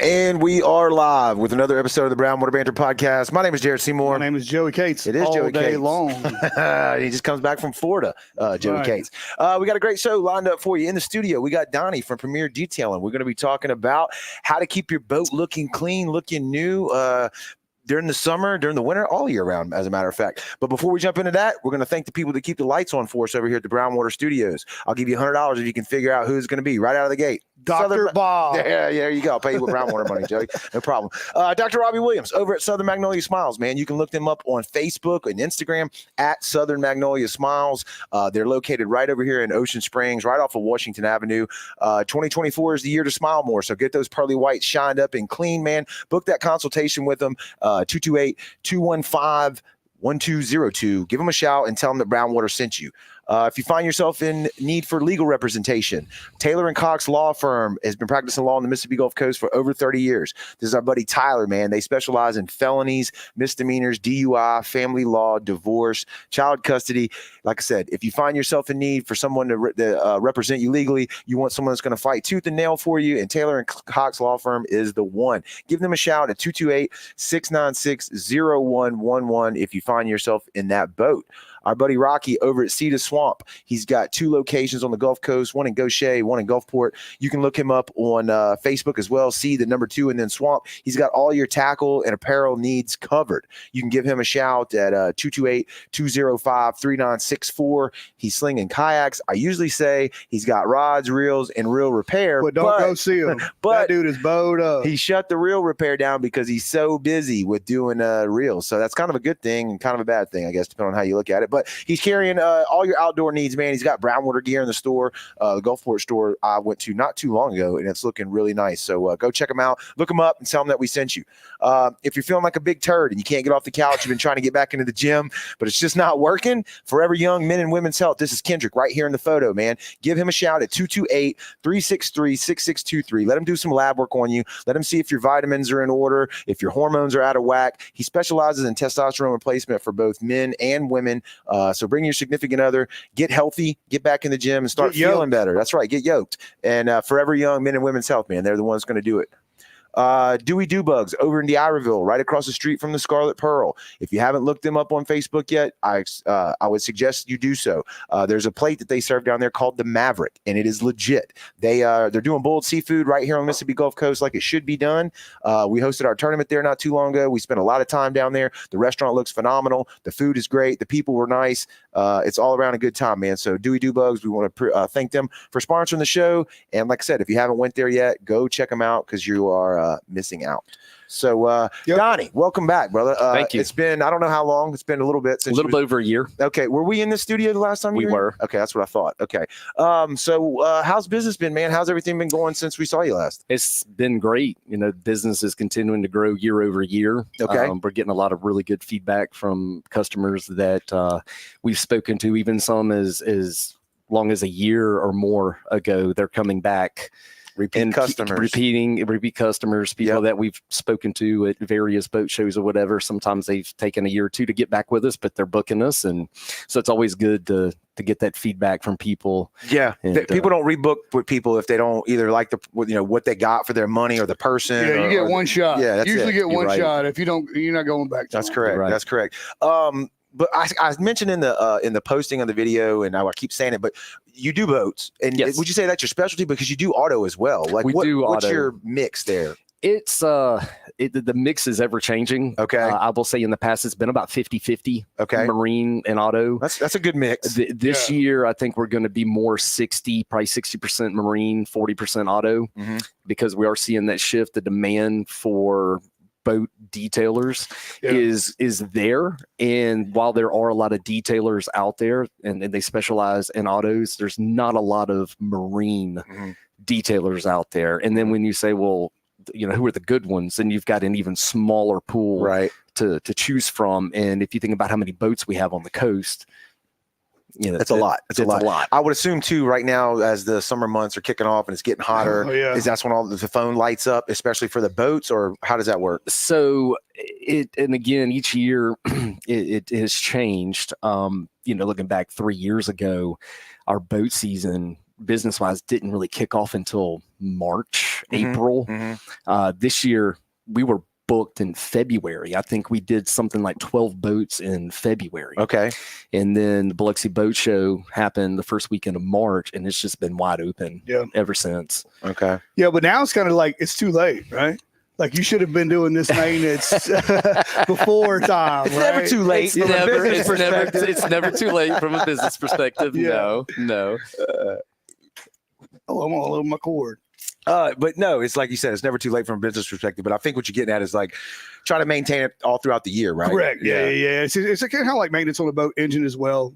And we are live with another episode of the Brown Water Banter podcast. My name is Jared Seymour. My name is Joey Cates. It is Joey All day Cates. long. He just comes back from Florida, Joey Right. Cates. We got a great show lined up for you in the studio. We got Donnie from Premier Detailing. We're going to be talking about how to keep your boat looking clean, looking new, during the summer, during the winter, all year round, as a matter of fact. But before we jump into that, we're going to thank the people that keep the lights on for us over here at the Brown Water Studios. I'll give you $100 if you can figure out who's going to be right out of the gate. Dr. Bob. Yeah, there you go. I'll pay you with Brown Water money, Joey. No problem. Dr. Robbie Williams over at Southern Magnolia Smiles, man. You can look them up on Facebook and Instagram at Southern Magnolia Smiles. They're located right over here in Ocean Springs, right off of Washington Avenue. 2024 is the year to smile more. So get those pearly whites shined up and clean, man. Book that consultation with them, 228-215-1202. Give them a shout and tell them that Brown Water sent you. If you find yourself in need for legal representation, Taylor & Cox Law Firm has been practicing law on the Mississippi Gulf Coast for over 30 years. This is our buddy Tyler, man. They specialize in felonies, misdemeanors, DUI, family law, divorce, child custody. Like I said, if you find yourself in need for someone to represent you legally, you want someone that's going to fight tooth and nail for you, and Taylor & Cox Law Firm is the one. Give them a shout at 228-696-0111 if you find yourself in that boat. Our buddy Rocky over at Cedar Swamp, he's got 2 locations on the Gulf Coast, one in Goshen, one in Gulfport. You can look him up on Facebook as well, C, the number 2, and then Swamp. He's got all your tackle and apparel needs covered. You can give him a shout at 228-205-3964. He's slinging kayaks. I usually say he's got rods, reels, and reel repair. But don't go see him. But that dude is bowed up. He shut the reel repair down because he's so busy with doing reels. So that's kind of a good thing and kind of a bad thing, I guess, depending on how you look at it. But he's carrying all your outdoor needs, man. He's got Brown Water gear in the store, the Gulfport store I went to not too long ago, and it's looking really nice. So go check him out, look him up, and tell him that we sent you. If you're feeling like a big turd and you can't get off the couch, you've been trying to get back into the gym, but it's just not working, Forever Young Men and Women's Health. This is Kendrick right here in the photo, man. Give him a shout at 228-363-6623. Let him do some lab work on you. Let him see if your vitamins are in order, if your hormones are out of whack. He specializes in testosterone replacement for both men and women. So bring your significant other, get healthy, get back in the gym, and start feeling better. That's right, get yoked. And Forever Young Men and Women's Health, man, they're the ones going to do it. Dewey Do Bugs over in Iberville, right across the street from the Scarlet Pearl. If you haven't looked them up on Facebook yet, I would suggest you do so. There's a plate that they serve down there called the Maverick, and it is legit. They're doing boiled seafood right here on the Mississippi Gulf Coast like it should be done. We hosted our tournament there not too long ago. We spent a lot of time down there. The restaurant looks phenomenal. The food is great. The people were nice. It's all around a good time, man. So Dewey Do Bugs, we want to thank them for sponsoring the show. And like I said, if you haven't went there yet, go check them out because you are missing out. So Donnie, welcome back, brother. Thank you. It's been, I don't know how long. It's been a little bit since a little bit over a year. Okay. Were we in the studio the last time we were? Okay. That's what I thought. Okay. So how's business been, man? How's everything been going since we saw you last? It's been great. You know, business is continuing to grow year over year. Okay. We're getting a lot of really good feedback from customers that we've spoken to, even some as long as a year or more ago. They're coming back. Repeat customers, people that we've spoken to at various boat shows or whatever. Sometimes they've taken a year or two to get back with us, but they're booking us. And so it's always good to get that feedback from people. Yeah. And, people don't rebook with people if they don't either like what they got for their money or the person. Yeah, you get one shot. Yeah, that's usually it. Get one shot. If you don't, you're not going back. That's correct. Right. That's correct. But I mentioned in the posting of the video, and I keep saying it, but you do boats, and yes. Would you say that's your specialty because you do auto as well? Like what's your mix there? It's the mix is ever changing. Okay. I will say in the past it's been about 50-50. Okay. Marine and auto. That's a good mix. This year I think we're going to be more 60% marine, 40% auto, because we are seeing that shift. The demand for boat detailers is there, and while there are a lot of detailers out there and they specialize in autos, there's not a lot of marine detailers out there. And then when you say, well, you know, who are the good ones, and you've got an even smaller pool to choose from. And if you think about how many boats we have on the coast, you know, that's a lot. It's a lot. I would assume too, right now, as the summer months are kicking off and it's getting hotter, is that's when all the phone lights up, especially for the boats, or how does that work? So and again, each year it has changed. You know, looking back 3 years ago, our boat season business wise didn't really kick off until March. April. This year we were booked in February. I think we did something like 12 boats in February. Okay. And then the Biloxi Boat Show happened the first weekend of March, and it's just been wide open ever since. Okay. Yeah, but now it's kind of like it's too late, right? Like you should have been doing this maintenance before time. It's never too late. It's never too late from a business perspective. Yeah. No. Oh, I'm all over my cord. But no, it's like you said, it's never too late from a business perspective. But I think what you're getting at is like try to maintain it all throughout the year, right? Correct. Yeah. It's kind of like maintenance on a boat engine as well.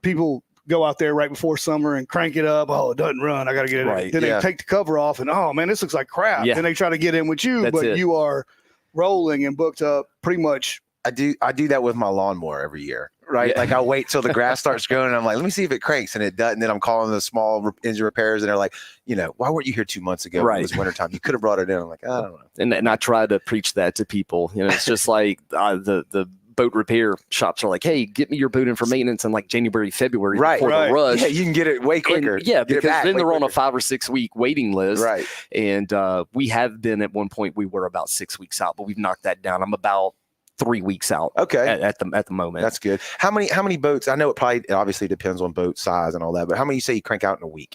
People go out there right before summer and crank it up. Oh, it doesn't run. I got to get it. Right. Then they take the cover off and, oh, man, this looks like crap. Yeah. Then they try to get in with you, That's but it. you are rolling and booked up pretty much. I do that with my lawnmower every year, right? Yeah. Like I'll wait till the grass starts growing and I'm like, let me see if it cranks, and it doesn't. And then I'm calling the small engine repairs and they're like, why weren't you here 2 months ago? Right. It was wintertime. You could have brought it in. I'm like, I don't know. And I try to preach that to people. It's just like the boat repair shops are like, hey, get me your boat in for maintenance in like January, February before the rush. Yeah, you can get it way quicker. And, yeah, Get it because back then way they're on a quicker. 5 or 6 week waiting list. Right. And we have been at one point, we were about 6 weeks out, but we've knocked that down. I'm about 3 weeks out. Okay. At the moment. That's good. How many boats? I know it obviously depends on boat size and all that, but how many you say you crank out in a week?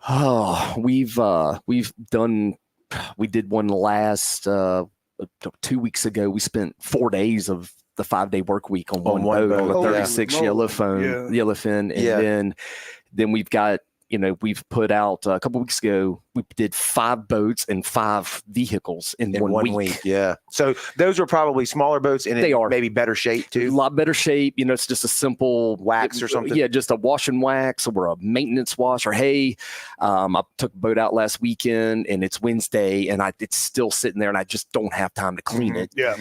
Oh, we did one last 2 weeks ago. We spent 4 days of the 5-day work week on one boat on a Oh, yeah. 36 Yeah. yellowfin. And then we've got, we've put out a couple weeks ago, we did 5 boats and 5 vehicles in one week. Yeah. So those are probably smaller boats and They are. maybe better shape A too. lot better shape. It's just a simple Wax or something? Yeah, just a wash and wax or a maintenance wash. Or hey, I took a boat out last weekend and it's Wednesday and it's still sitting there and I just don't have time to clean it. Yeah.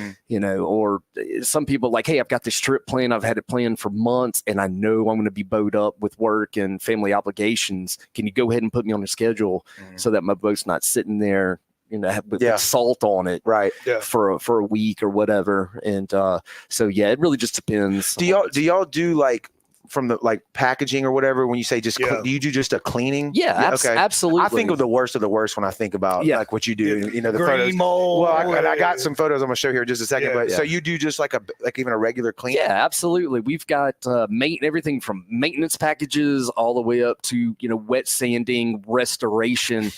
Or some people like, hey, I've got this trip planned. I've had it planned for months and I know I'm going to be bowed up with work and family obligations. Can you go ahead and put me on the schedule so that my boat's not sitting there, with salt on it, Right. for a week or whatever. And so it really just depends. Do y'all do like from the like packaging or whatever when you say just do you do just a cleaning? Yeah, Okay. absolutely. I think of the worst when I think about like what you do. The Green photos. mold. Well, I got some photos I'm gonna show here in just a second. Yeah. But so you do just like even a regular clean? Yeah, absolutely. We've got everything from maintenance packages all the way up to wet sanding, restoration.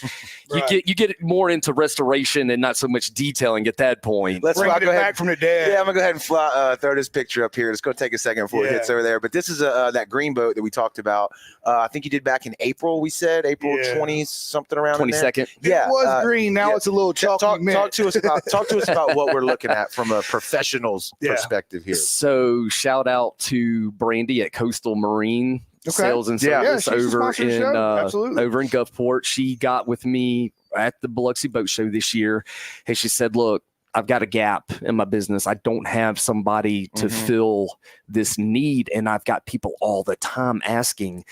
Right. You get more into restoration and not so much detailing at that point. Let's Bring go it ahead. back from the dead. Yeah, I'm gonna go ahead and throw this picture up here. It's gonna take a second before it hits over there. But this is that green boat that we talked about. I think you did back in April. We said April 20 something around 22nd. It Yeah, was green. Now it's a little chocolate mint. Talk to us about what we're looking at from a professional's perspective here. So shout out to Brandy at Coastal Marine Sales and Service she's a sponsor of the show. Absolutely. over in Gulfport. She got with me at the Biloxi Boat Show this year, and she said, "Look, I've got a gap in my business. I don't have somebody to fill this need, and I've got people all the time asking."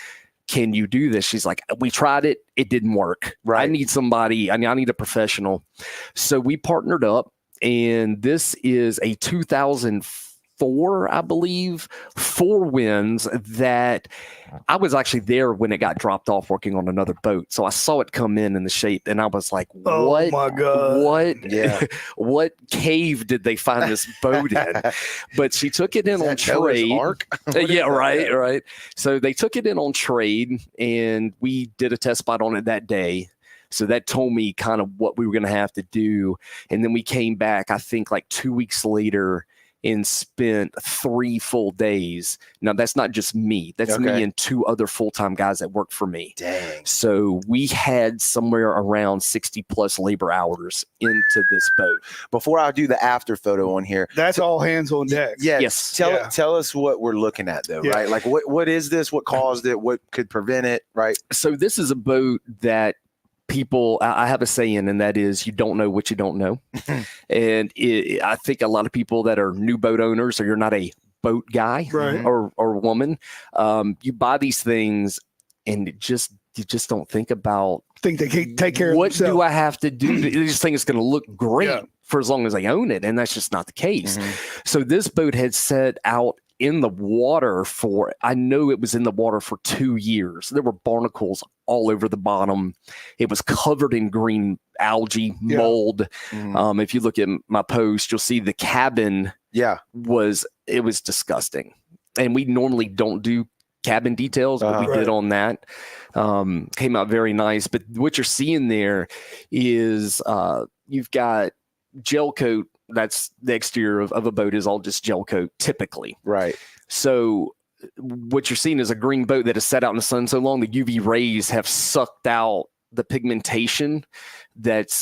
Can you do this? She's like, we tried it. It didn't work. Right. I need somebody. I need a professional. So we partnered up, and this is a 2004, I believe, 4 winds that I was actually there when it got dropped off working on another boat. So I saw it come in the shape and I was like, what? Oh my God. What? Yeah. What cave did they find this boat in? But she took it in on trade. Yeah, right. So they took it in on trade and we did a test spot on it that day. So that told me kind of what we were going to have to do. And then we came back, I think like 2 weeks later, and spent 3 full days. Now, that's not just me. That's me and 2 other full-time guys that work for me. Dang. So we had somewhere around 60 plus labor hours into this boat. Before I do the after photo on here, That's all hands on deck. Yes. Tell us what we're looking at though, right? Like what is this? What caused it? What could prevent it? Right. So this is a boat that people, I have a saying, and that is, you don't know what you don't know. And I think a lot of people that are new boat owners, or you're not a boat guy or woman, you buy these things and you just don't think about, Think they can take care of what themselves. do I have to do? This thing is going to look great for as long as I own it. And that's just not the case. So this boat had set out in the water I know it was in the water for 2 years. There were barnacles all over the bottom. It was covered in green algae, mold. If you look at my post, you'll see the cabin was disgusting. And we normally don't do cabin details, but we did on that. Came out very nice. But what you're seeing there is you've got gel coat. That's the exterior of a boat is all just gel coat typically. Right. So what you're seeing is a green boat that has sat out in the sun so long, the UV rays have sucked out the pigmentation that's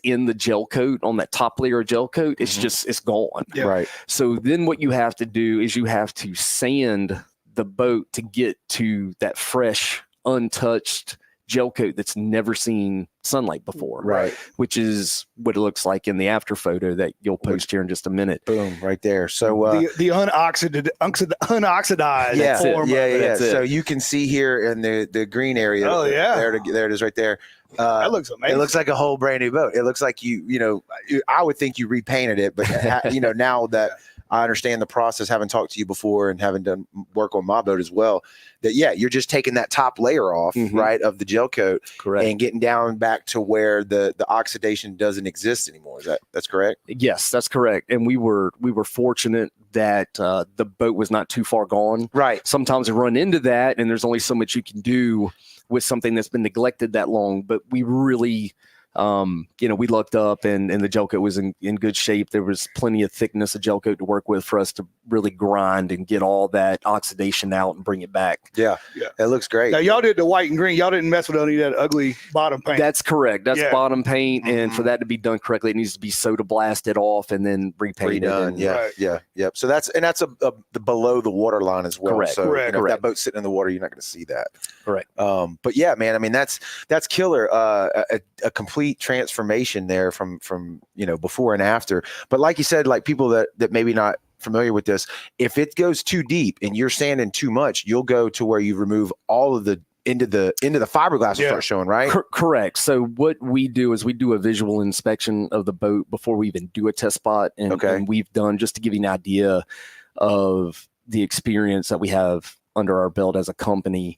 in the gel coat on that top layer of gel coat. It's gone. Yeah. Right. So then what you have to do is you have to sand the boat to get to that fresh, untouched gel coat that's never seen sunlight before. Right. Which is what it looks like in the after photo that you'll post here in just a minute. Boom, right there. So the unoxidized form. Yeah. So you can see here in the green area. Oh yeah. There it is right there. That looks amazing. It looks like a whole brand new boat. It looks like I would think you repainted it, but now that I understand the process, having talked to you before and having done work on my boat as well, that you're just taking that top layer off, right, of the gel coat, correct, and getting down back to where the oxidation doesn't exist anymore. That's correct? Yes, that's correct. And we were fortunate that the boat was not too far gone. Right. Sometimes you run into that, and there's only so much you can do with something that's been neglected that long. But we really, we looked up and the gel coat was in good shape. There was plenty of thickness of gel coat to work with for us to really grind and get all that oxidation out and bring it back. Yeah. It looks great. Now y'all did the white and green. Y'all didn't mess with any of that ugly bottom paint. That's correct. That's bottom paint. And for that to be done correctly, it needs to be soda blasted off and then repainted. Yep. So that's the below the water line as well. Correct. So Correct. If that boat's sitting in the water, you're not going to see that. Correct. But yeah, man, I mean, that's killer. A complete transformation there from before and after. But like you said, like people that maybe not familiar with this, if it goes too deep and you're sanding too much, you'll go to where you remove all of the into the fiberglass will start showing, right? Correct. So what we do is we do a visual inspection of the boat before we even do a test spot, and we've done, just to give you an idea of the experience that we have under our belt as a company.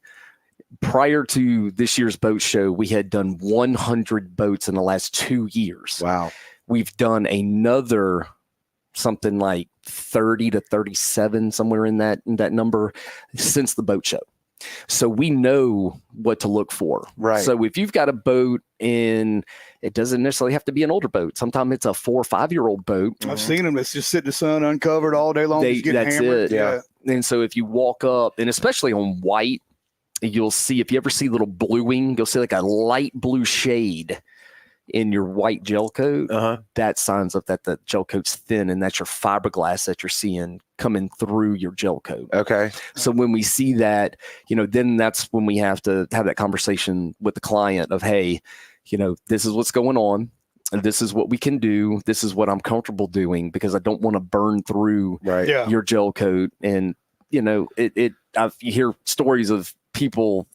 Prior to this year's boat show, we had done 100 boats in the last 2 years. Wow. We've done another something like 30 to 37, somewhere in that number, since the boat show. So we know what to look for. Right. So if you've got a boat it doesn't necessarily have to be an older boat. Sometimes it's a 4 or 5 year old boat. I've seen them. It's just sit in the sun uncovered all day long. That's hammered. it. Yeah. And so if you walk up, and especially on white, you'll see, if you ever see little bluing, you'll see like a light blue shade in your white gel coat. That signs up that the gel coat's thin, and that's your fiberglass that you're seeing coming through your gel coat. Okay. So when we see that, then that's when we have to have that conversation with the client of, hey, this is what's going on. And this is what we can do. This is what I'm comfortable doing, because I don't want to burn through your gel coat. And, you hear stories of people,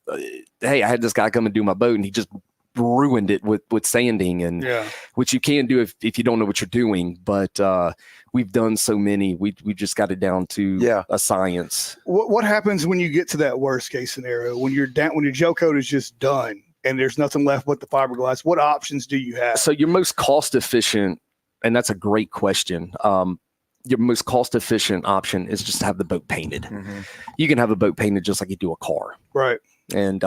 hey, I had this guy come and do my boat and he just ruined it with sanding, and which you can do if you don't know what you're doing. But we've done so many, we just got it down to a science. What happens when you get to that worst case scenario, when you're down, when your gel coat is just done and there's nothing left but the fiberglass? What options do you have? So your most cost efficient, and that's a great question. Your most cost efficient option is just to have the boat painted. You can have a boat painted just like you do a car. Right. And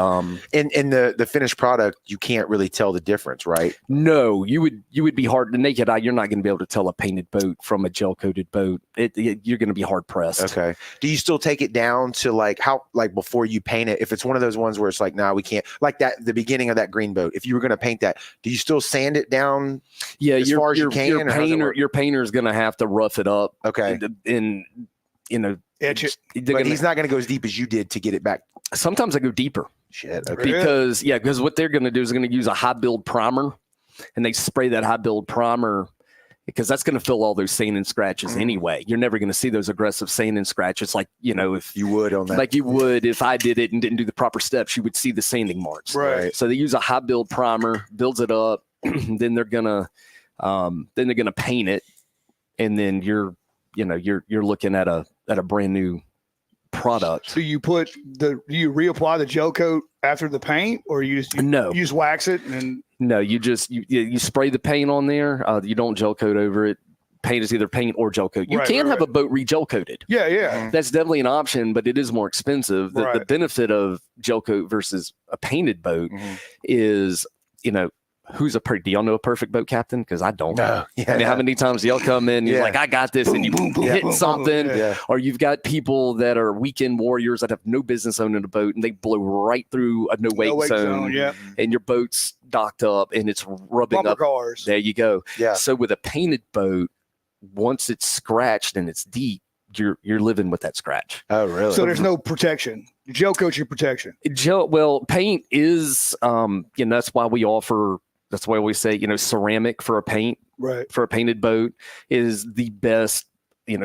in the finished product, you can't really tell the difference, right? No, you would be hard. The naked eye, you're not going to be able to tell a painted boat from a gel coated boat. You're going to be hard pressed. Okay. Do you still take it down to like before you paint it? If it's one of those ones where it's like, nah, we can't, like that, the beginning of that green boat, if you were going to paint that, do you still sand it down? Yeah, as far as you can. Your painter is going to have to rough it up. Okay. And etch it. But he's not going to go as deep as you did to get it back. Sometimes I go deeper. Shit. Okay. Because what they're going to do is going to use a high build primer, and they spray that high build primer because that's going to fill all those stain and scratches anyway. You're never going to see those aggressive stain and scratches like, if you would on that. Like you would if I did it and didn't do the proper steps, you would see the sanding marks. Right. So they use a high build primer, builds it up, then they're gonna paint it, and then you're looking at a a brand new product. Do you reapply the gel coat after the paint, or you just wax it and No, you spray the paint on there. You don't gel coat over it. Paint is either paint or gel coat. You can have a boat re-gel coated. Yeah. That's definitely an option, but it is more expensive. The benefit of gel coat versus a painted boat is, do y'all know a perfect boat captain? Because I don't. No. I mean, how many times do y'all come in and you're like, I got this, and you hit something, or you've got people that are weekend warriors that have no business owning a boat, and they blow right through a no wake zone, and your boat's docked up and it's rubbing bumper up. Cars. There you go. Yeah. So with a painted boat, once it's scratched and it's deep, you're living with that scratch. Oh, really? So there's no protection. Gel coat's your protection. Paint is, that's why we offer. That's why we say, ceramic for a paint, for a painted boat is the best,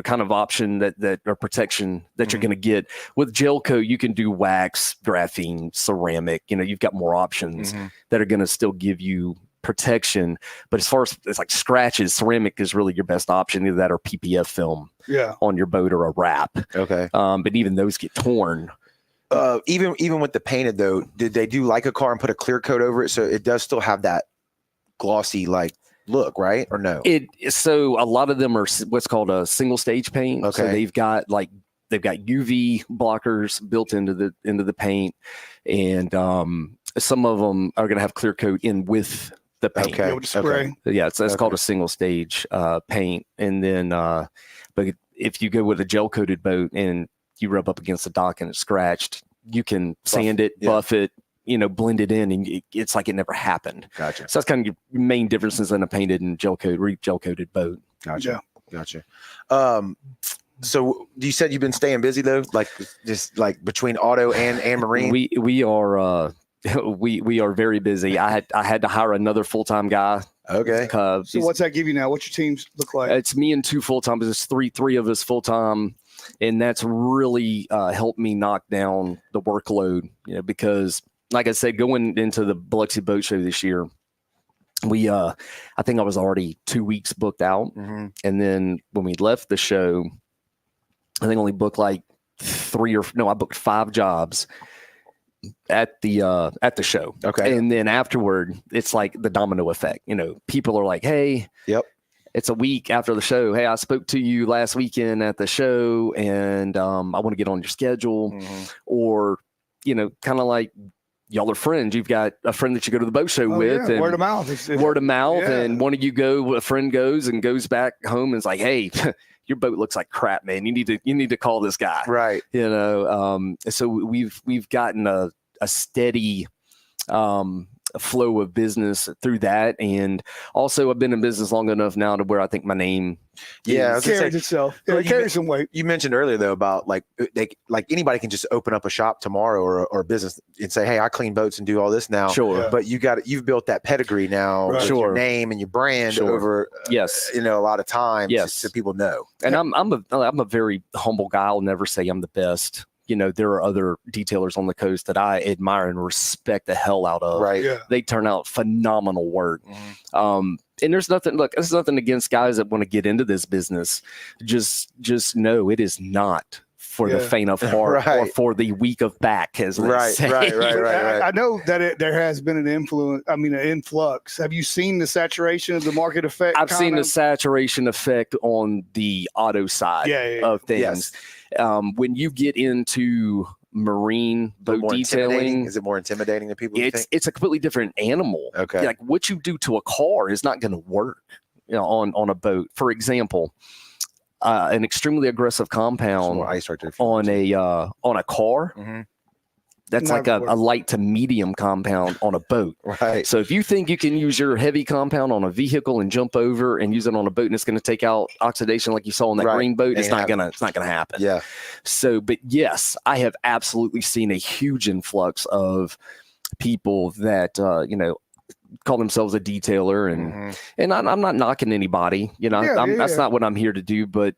kind of option that or protection that you're going to get. With gel coat, you can do wax, graphene, ceramic. You've got more options that are going to still give you protection. But as far as it's like scratches, ceramic is really your best option, either that or PPF film on your boat or a wrap. Okay. But even those get torn. Even with the painted though, did they do like a car and put a clear coat over it so it does still have that glossy look, right? Or no? So a lot of them are what's called a single stage paint. Okay. So they've got UV blockers built into the paint, and some of them are going to have clear coat in with the paint. Okay. With spray. Yeah, that's called a single stage paint. And then, but if you go with a gel coated boat and you rub up against the dock and it's scratched, you can sand it, buff it, blend it in, and it's like it never happened. Gotcha. So that's kind of your main differences in a painted and gel coated boat. Gotcha. So you said you've been staying busy though, like just like between auto and marine. We are we are very busy. I had to hire another full-time guy. Okay. So what's that give you now? What's your teams look like? It's me and two full-time. It's three of us full-time. And that's really helped me knock down the workload, because like I said, going into the Biloxi Boat Show this year, I think I was already 2 weeks booked out. And then when we left the show, I think I only booked I booked 5 jobs at the show. Okay. And then afterward, it's like the domino effect. People are like, hey, it's a week after the show. Hey, I spoke to you last weekend at the show, and I want to get on your schedule. Or, kind of like y'all are friends. You've got a friend that you go to the boat show with. And word of mouth. Word of mouth. Yeah. And one of you a friend goes back home and is like, hey, your boat looks like crap, man. You need to call this guy. Right. So we've gotten a steady flow of business through that, and also I've been in business long enough now to where I think my name carries itself. Yeah, it carries some weight. You mentioned earlier though about like anybody can just open up a shop tomorrow or a business and say, hey, I clean boats and do all this now. Sure. But you've built that pedigree now with your name and your brand over a lot of time so people know. And I'm a very humble guy. I'll never say I'm the best. There are other detailers on the coast that I admire and respect the hell out of. Right. Yeah. They turn out phenomenal work. And there's nothing against guys that want to get into this business. Just know it is not for the faint of heart or for the weak of back, as they say. Right. I know that there has been an influx. Have you seen the saturation of the market effect? I've seen the saturation effect on the auto side of things. Yes. When you get into marine boat detailing, is it more intimidating than people think? It's a completely different animal. Okay. Like what you do to a car is not going to work on a boat. For example, an extremely aggressive compound ice right there on a car. That's like a light to medium compound on a boat. Right. So if you think you can use your heavy compound on a vehicle and jump over and use it on a boat and it's going to take out oxidation like you saw on that green boat, it's not gonna happen. Yeah. So, but yes, I have absolutely seen a huge influx of people that call themselves a detailer, and I'm not knocking anybody. That's not what I'm here to do. But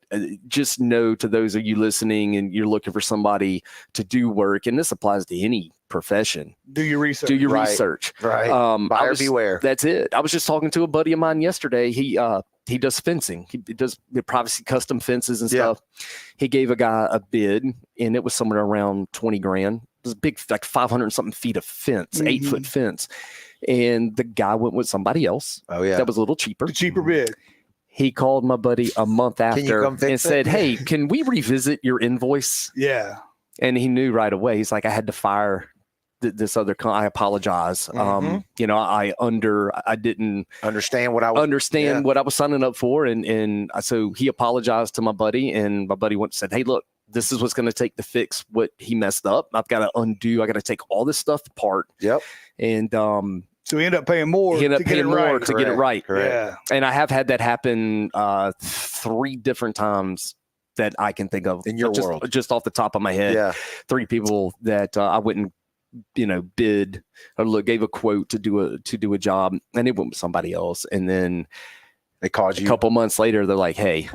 just know, to those of you listening and you're looking for somebody to do work, and this applies to any profession. Do your research. Do your research. Right. Buyer beware. That's it. I was just talking to a buddy of mine yesterday. He he does fencing. He does the privacy custom fences and Yeah. stuff. He gave a guy a bid, and it was somewhere around 20 grand. It was a big, like 500 and something feet of fence, 8-foot fence. And the guy went with somebody else. Oh yeah. That was a little cheaper. The cheaper bid. He called my buddy a month you after come fix and it? said, "Hey, can we revisit your invoice?" Yeah. And he knew right away. He's like, "I had to fire this other I apologize. You know, I didn't understand what I was understand what I was signing up for." And so he apologized to my buddy, and my buddy went and said, "Hey, look, this is what's going to take to fix what he messed up. I've got to undo. I got to take all this stuff apart." Yep. And So he ended up paying more. he ended to up get paying it more right. to get it right. Correct. Yeah. And I have had that happen 3 different times that I can think of In your world. just off the top of my head. Yeah. 3 people that I wouldn't, bid or gave a quote to do a job, and it went with somebody else. And then They called a you. couple months later, they're like, "Hey,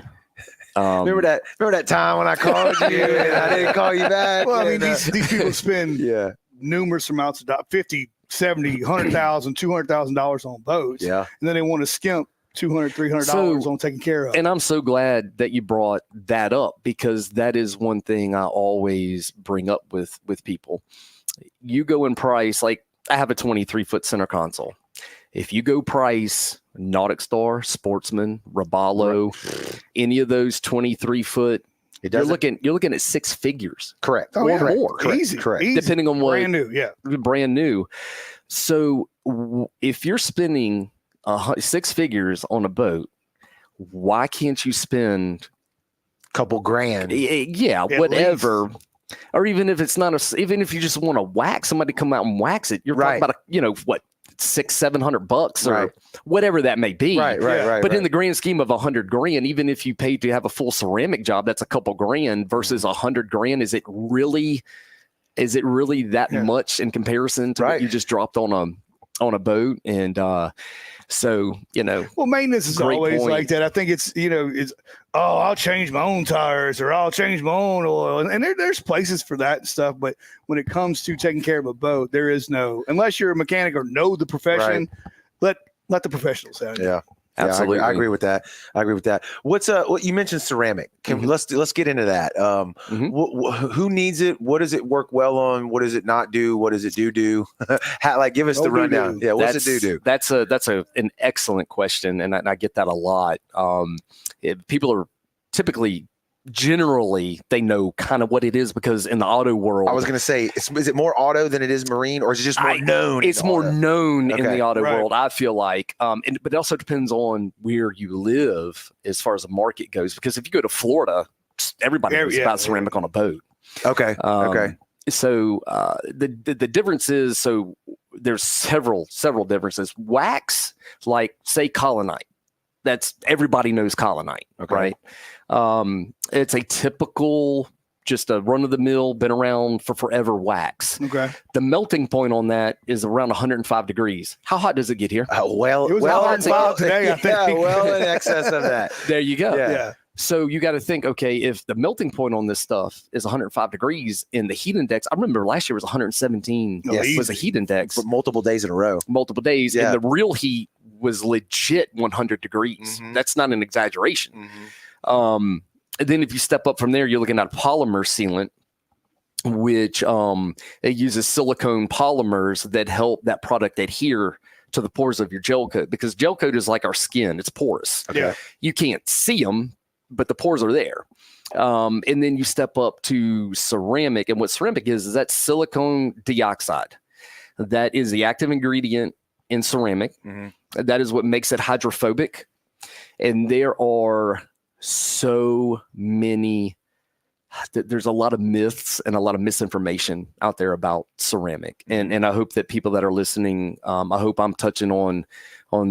Remember that time when I called you and I didn't call you back? Well, I mean, And, these people spend yeah. numerous amounts of dollars, 50, 70, 100,000, $200,000 on boats. Yeah. And then they want to skimp $200, $300 So- on taking care of. And I'm so glad that you brought that up, because that is one thing I always bring up with people. You go in price, like I have a 23-foot center console. If you go price Nautic Star, Sportsman, Robalo, any of those 23-foot, It you're doesn't. looking at 6 figures, Correct. Oh, or yeah. more, Correct. Easy. Correct. Easy. depending on what Brand new. Yeah. brand new. So if you're spending 6 figures on a boat, why can't you spend Couple grand. yeah, At whatever. Or even if it's not even if you just want to whack somebody, come out and wax it, you're Right. talking about $600-700 or Right. whatever that may be. Right. Yeah. But in the grand scheme of 100 grand, even if you paid to have a full ceramic job, that's a couple grand versus 100 grand. Is it really that Yeah. much in comparison to Right. what you just dropped on a boat? And so Well, maintenance is Great always point. like that. I think it's I'll change my own tires or I'll change my own oil. And there's places for that and stuff. But when it comes to taking care of a boat, there is no, unless you're a mechanic or know the profession, let the professionals have it. Yeah. absolutely. I agree with that. What's what you mentioned ceramic? Let's get into that. Who needs it? What does it work well on? What does it not do? What does it do? Give us the No rundown. doo-doo. Yeah, what's it do? That's an excellent question, and I get that a lot. People are typically, generally, they know kind of what it is, because in the auto world, I was going to say, is it more auto than it is marine, or is it just more known? it's in more auto? known in Okay. the auto Right. world, I feel like. But it also depends on where you live as far as the market goes. Because if you go to Florida, everybody knows about ceramic on a boat. Okay. Okay. So the difference is, so there's several differences. Wax, like say colonite, that's everybody knows colonite, Okay. right? It's a typical, just a run of the mill, been around for forever wax. Okay. The melting point on that is around 105 degrees. How hot does it get here? Well, It was well, 105 today, I think. Yeah, well, in excess of that. There you go. Yeah. Yeah. So you got to think, okay, if the melting point on this stuff is 105 degrees in the heat index, I remember last year was 117 Yes. was a heat index, For multiple days in a row. multiple days, Yeah. and the real heat was legit 100 degrees. Mhm. That's not an exaggeration. And then if you step up from there, you're looking at a polymer sealant, which it uses silicone polymers that help that product adhere to the pores of your gel coat, because gel coat is like our skin. It's porous. Okay. Yeah. You can't see them, but the pores are there. And then you step up to ceramic, and what ceramic is that silicone dioxide. That is the active ingredient in ceramic. Mhm. That is what makes it hydrophobic. And there are so many, there's a lot of myths and a lot of misinformation out there about ceramic. And I hope that people that are listening, I hope I'm touching on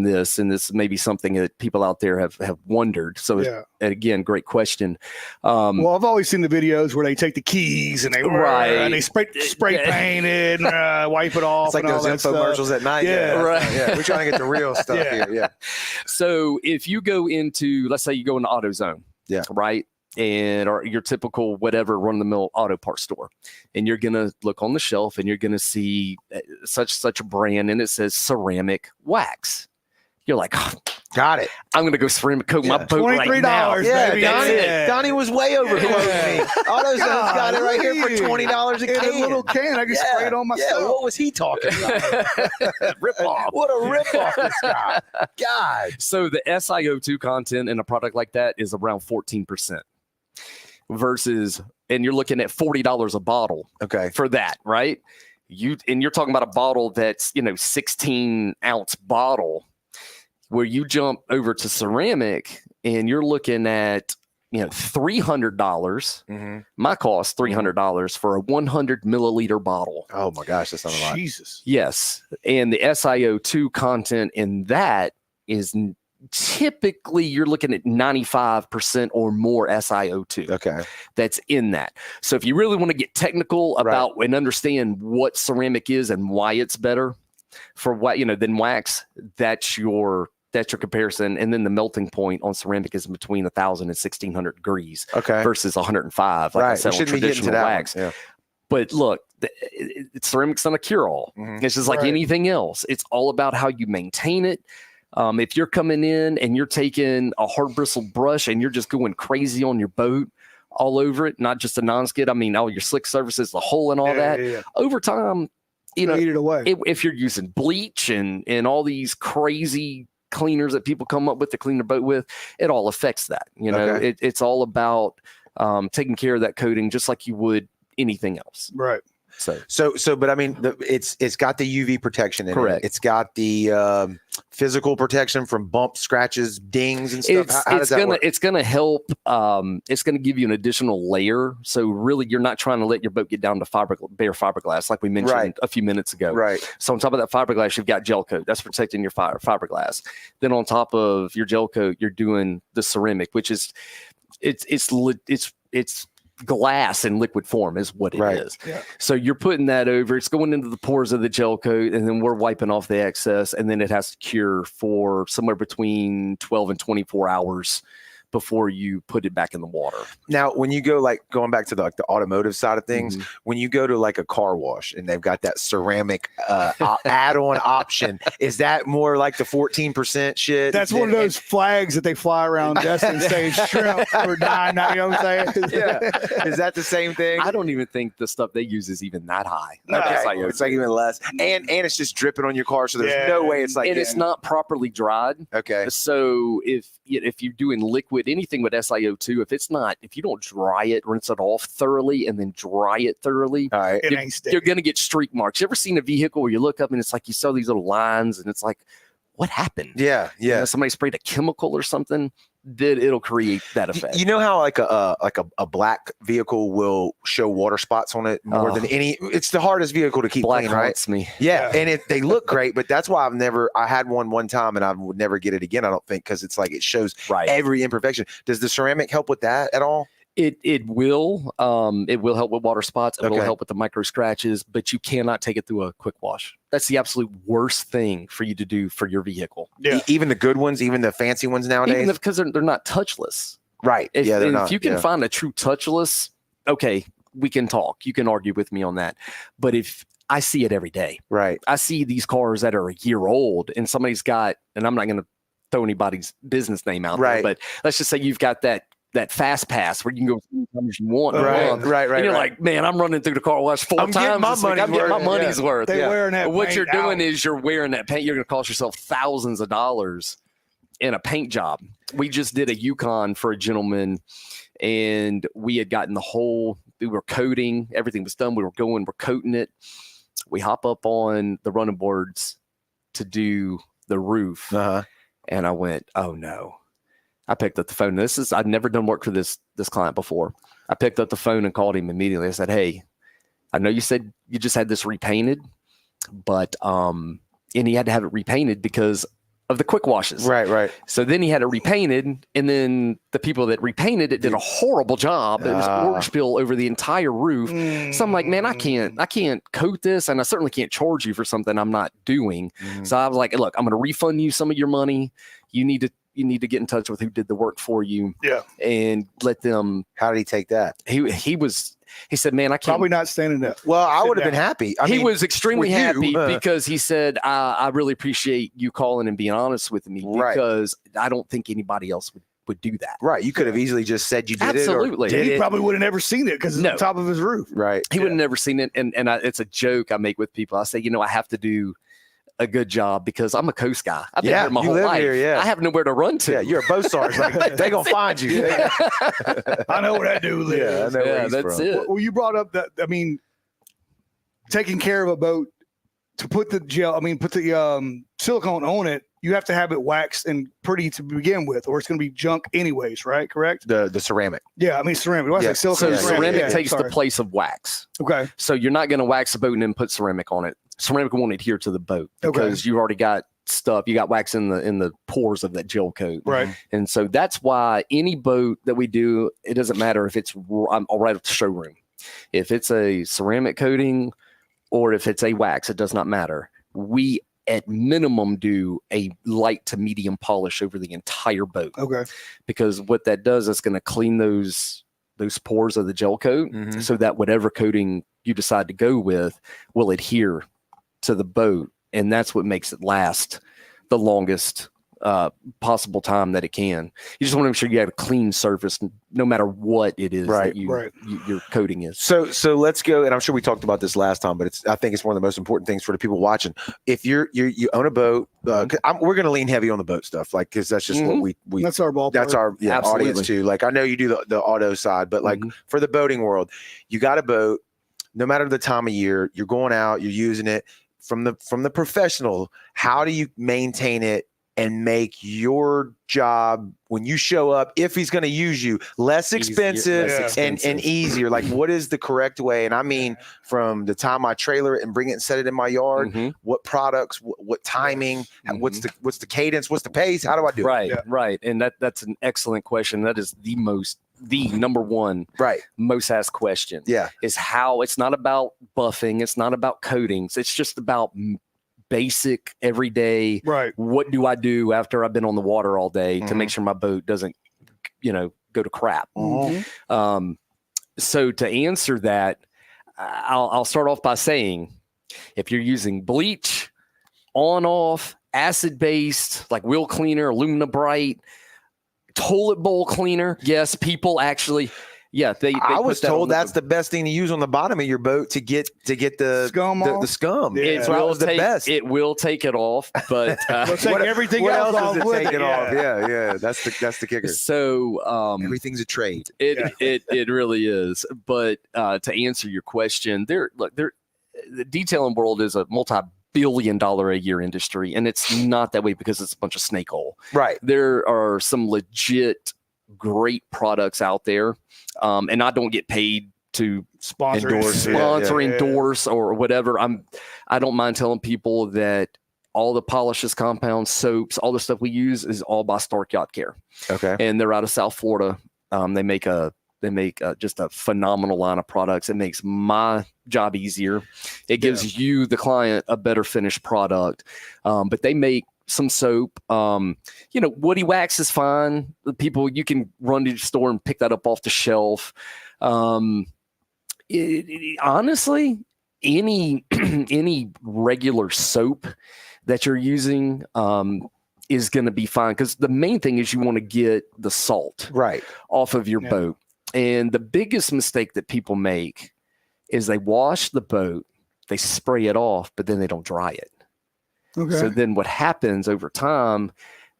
this, and this may be something that people out there have wondered. So Yeah. again, great question. Well, I've always seen the videos where they take the keys and they Right. and they spray paint it and wipe it off. It's like and all those that infomercials stuff. at night. Yeah. Right. Yeah. We're trying to get the real stuff Yeah. here. Yeah. So if you go into, let's say you go into AutoZone, Yeah. right, and or your typical whatever run-of-the-mill auto parts store, and you're gonna look on the shelf and you're gonna see such a brand, and it says ceramic wax. You're like, oh, Got it. I'm gonna go ceramic coat my boat right now. $23, Yeah, baby. Donnie, Yeah. Donnie was way overquoting me. AutoZone's got it right here for $20 a In can. a little can. I can spray it on myself. Yeah, what was he talking about? Rip off. What a rip off this guy. God. So the SiO2 content in a product like that is around 14% versus, and you're looking at $40 a bottle Okay. for that, right? You're talking about a bottle that's 16-ounce bottle, where you jump over to ceramic and you're looking at $300. Mm-hmm. My cost $300 for a 100 milliliter bottle. Oh my gosh, that's not a lot. Jesus. Yes, and the SiO2 content in that is typically you're looking at 95% or more SiO2 Okay. that's in that. So if you really want to get technical about and understand what ceramic is and why it's better for what than wax, that's your comparison. And then the melting point on ceramic is between 1,000 and 1,600 degrees Okay. versus 105, like I Right. said, We on shouldn't be getting to traditional that wax. one. Yeah. But look, ceramic's not a cure-all. Mhm. It's just like Right. anything else. It's all about how you maintain it. If you're coming in and you're taking a hard bristle brush and you're just going crazy on your boat all over it, not just a non-skid, I mean, all your slick surfaces, the hole and all that, over time, Eat it away. if you're using bleach and all these crazy cleaners that people come up with to clean their boat with, it all affects that. Okay. It's all about taking care of that coating just like you would anything else. Right. So But I mean, it's got the UV protection in Correct. it. It's got the physical protection from bumps, scratches, dings, and stuff. How does that work? it's gonna help. It's gonna give you an additional layer. So really, you're not trying to let your boat get down to bare fiberglass, like we mentioned Right. a few minutes ago. Right. So on top of that fiberglass, you've got gel coat. That's protecting your fiberglass. Then on top of your gel coat, you're doing the ceramic, which is it's glass in liquid form is what it Right. is. Yeah. So you're putting that over, it's going into the pores of the gel coat, and then we're wiping off the excess, and then it has to cure for somewhere between 12 and 24 hours before you put it back in the water. Now, when you go going back to the automotive side of things, Mhm. when you go to a car wash and they've got that ceramic add-on option, is that more like the 14% shit? That's one of those flags that they fly around Destin saying shrimp or nine. You know what I'm saying? Yeah. Is that the same thing? I don't even think the stuff they use is even that high. No. Okay. SiO2. It's like even less, and it's just dripping on your car, so there's no way it's like. and it's not properly dried. Okay. So if you're doing liquid, anything with SiO2, if you don't dry it, rinse it off thoroughly, and then dry it thoroughly, All right. It ain't sticky. you're going to get streak marks. You ever seen a vehicle where you look up and it's like you saw these little lines and it's like, what happened? Yeah. Yeah. Somebody sprayed a chemical or something, that it'll create that effect. You know how a black vehicle will show water spots on it more than any. It's the hardest vehicle to keep Black clean, right? haunts me. Yeah, and they look great, but that's why I had one time and I would never get it again. I don't think, because it's like it shows Right. every imperfection. Does the ceramic help with that at all? It will help with water spots. It will Okay. help with the micro scratches, but you cannot take it through a quick wash. That's the absolute worst thing for you to do for your vehicle. Yeah. Even the good ones, even the fancy ones nowadays. Even because they're not touchless. Right. If, yeah, they're and not. if you can yeah. find a true touchless, okay, we can talk. You can argue with me on that. But if I see it every day, Right. I see these cars that are a year old and somebody's got, and I'm not going to throw anybody's business name out Right. there, but let's just say you've got that fast pass where you can go as many times as you want. in a Right. month. Right. Right. And you're right. like, man, I'm running through the car wash 4 I'm getting times. my this week. money's I'm getting my worth. money's Yeah. worth. They Yeah. wearing that. What paint you're doing out. is you're wearing that paint. You're going to cost yourself thousands of dollars in a paint job. We just did a Yukon for a gentleman, and we had gotten we were coating. Everything was done. We're coating it. We hop up on the running boards to do the roof. Uh-huh. And I went, oh no. I picked up the phone. I'd never done work for this client before. I picked up the phone and called him immediately. I said, hey, I know you said you just had this repainted, but and he had to have it repainted because of the quick washes. Right. Right. So then he had it repainted, and then the people that repainted it did a horrible job. It was orange peel over the entire roof. So I'm like, man, I can't coat this, and I certainly can't charge you for something I'm not doing. Mhm. So I was like, look, I'm going to refund you some of your money. You need to you need to get in touch with who did the work for you. Yeah. And let them. How did he take that? He said, man, I can't. Probably not standing up. Well, I would have been down. happy. He was extremely with you, happy because he said, I really appreciate you calling and being honest with me because I don't think anybody else would do that. Right. You could have easily just said you did Absolutely. it. Or He probably would have never seen it because it's on top of his roof. Right. He would have never seen it. And it's a joke I make with people. I say, I have to do a good job because I'm a coast guy. I've been here my whole life. Here, I have nowhere to run to. Yeah, you're a Bosarge. Like, they gonna find you. I know where that dude lives. Yeah, I know where he's that's from. it. Well, you brought up that. I mean, taking care of a boat to put the gel. I mean, put the silicone on it. You have to have it waxed and pretty to begin with, or it's going to be junk anyways, right? Correct. The ceramic. Yeah, I mean ceramic. What's that? Silicone. So ceramic Yeah, takes sorry. the place of wax. Okay. So you're not going to wax the boat and then put ceramic on it. Ceramic won't adhere to the boat because you've already got stuff. You got wax in the pores of that gel coat. Right. And so that's why any boat that we do, it doesn't matter if it's I'm all right at the showroom. If it's a ceramic coating or if it's a wax, it does not matter. We at minimum do a light to medium polish over the entire boat. Okay. Because what that does is going to clean those pores of the gel coat so that whatever coating you decide to go with will adhere to the boat. And that's what makes it last the longest possible time that it can. You just want to make sure you have a clean surface no matter what it is that your coating is. So let's go, and I'm sure we talked about this last time, but I think it's one of the most important things for the people watching. If you own a boat, we're going to lean heavy on the boat stuff, like because that's just what we that's our ballpark. That's our audience too. Like I know you do the auto side, but like for the boating world, you got a boat. No matter the time of year, you're going out, you're using it. From the professional, how do you maintain it and make your job when you show up, if he's going to use you, less expensive and easier? Like, what is the correct way? And I mean, from the time I trailer it and bring it and set it in my yard, what products, what timing, what's the cadence, what's the pace? How do I do it? Right. And that's an excellent question. That is the number one most asked question is how. It's not about buffing, it's not about coatings, it's just about basic everyday what do I do after I've been on the water all day to make sure my boat doesn't go to crap. So to answer that, I'll start off by saying if you're using bleach, on off, acid based like wheel cleaner, Alumina Bright, toilet bowl cleaner. Yes, people actually. Yeah, I was told that's the best thing to use on the bottom of your boat to get the scum off. The scum. Yeah. It will the best. It will take it off, but we'll take everything else off. Take it off. Yeah. That's the kicker. So everything's a trade. It really is. But to answer your question, the detailing world is a multi-billion-dollar a year industry, and it's not that way because it's a bunch of snake oil. Right. There are some legit great products out there, and I don't get paid to endorse or whatever. I don't mind telling people that all the polishes, compounds, soaps, all the stuff we use is all by Stark Yacht Care. Okay. And they're out of South Florida. They make just a phenomenal line of products. It makes my job easier. It gives you, the client, a better finished product. But they make some soap. Woody wax is fine. People, you can run to the store and pick that up off the shelf. Honestly, any regular soap that you're using is going to be fine, because the main thing is you want to get the salt off of your boat. And the biggest mistake that people make is they wash the boat, they spray it off, but then they don't dry it. Okay. So then what happens over time,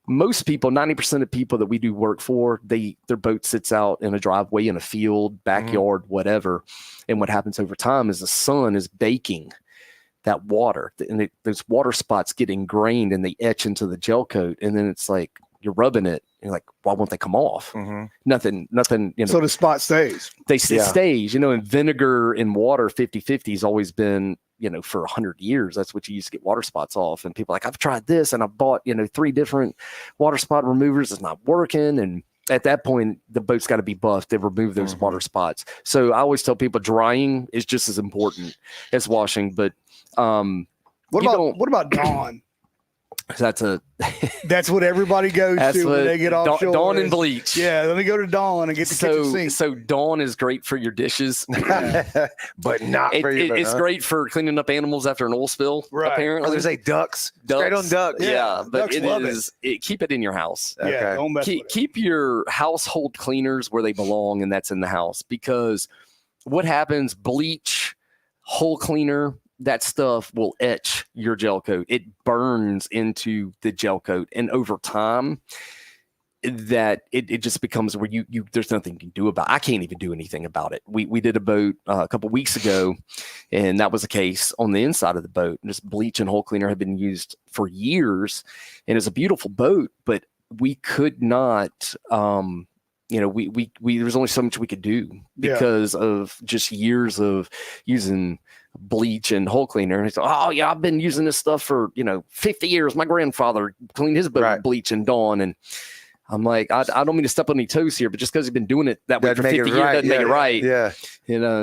most people, 90% of people that we do work for, their boat sits out in a driveway, in a field, backyard, whatever. And what happens over time is the sun is baking that water, and those water spots get ingrained and they etch into the gel coat. And then it's like, you're rubbing it, and you're like, why won't they come off? Nothing. So the spot stays. It stays, and vinegar in water 50-50 has always been, for 100 years, that's what you use to get water spots off. And people are like, I've tried this and I bought, 3 different water spot removers. It's not working. And at that point, the boat's got to be buffed to remove those water spots. So I always tell people drying is just as important as washing. But what about Dawn? That's what everybody goes to when they get offshore. Dawn and bleach. Yeah, let me go to Dawn and get the kitchen sink. So Dawn is great for your dishes, but not for your. It's great for cleaning up animals after an oil spill. Right. Apparently, I was gonna say ducks. Straight on ducks. Yeah, but ducks love it. Keep it in your house. Yeah, Okay. don't mess with it. Keep your household cleaners where they belong, and that's in the house. Because what happens? Bleach, hole cleaner, that stuff will etch your gel coat. It burns into the gel coat, and over time, that it just becomes where you there's nothing you can do about it. I can't even do anything about it. We did a boat a couple weeks ago, and that was the case on the inside of the boat. Just bleach and hole cleaner had been used for years, and it's a beautiful boat, but we could not. We there was only so much we could do because of just years of using bleach and hole cleaner. And it's I've been using this stuff for 50 years. My grandfather cleaned his boat with bleach and Dawn, and I'm like, I don't mean to step on any toes here, but just because he's been doing it that way for 50 years doesn't make it right. Yeah.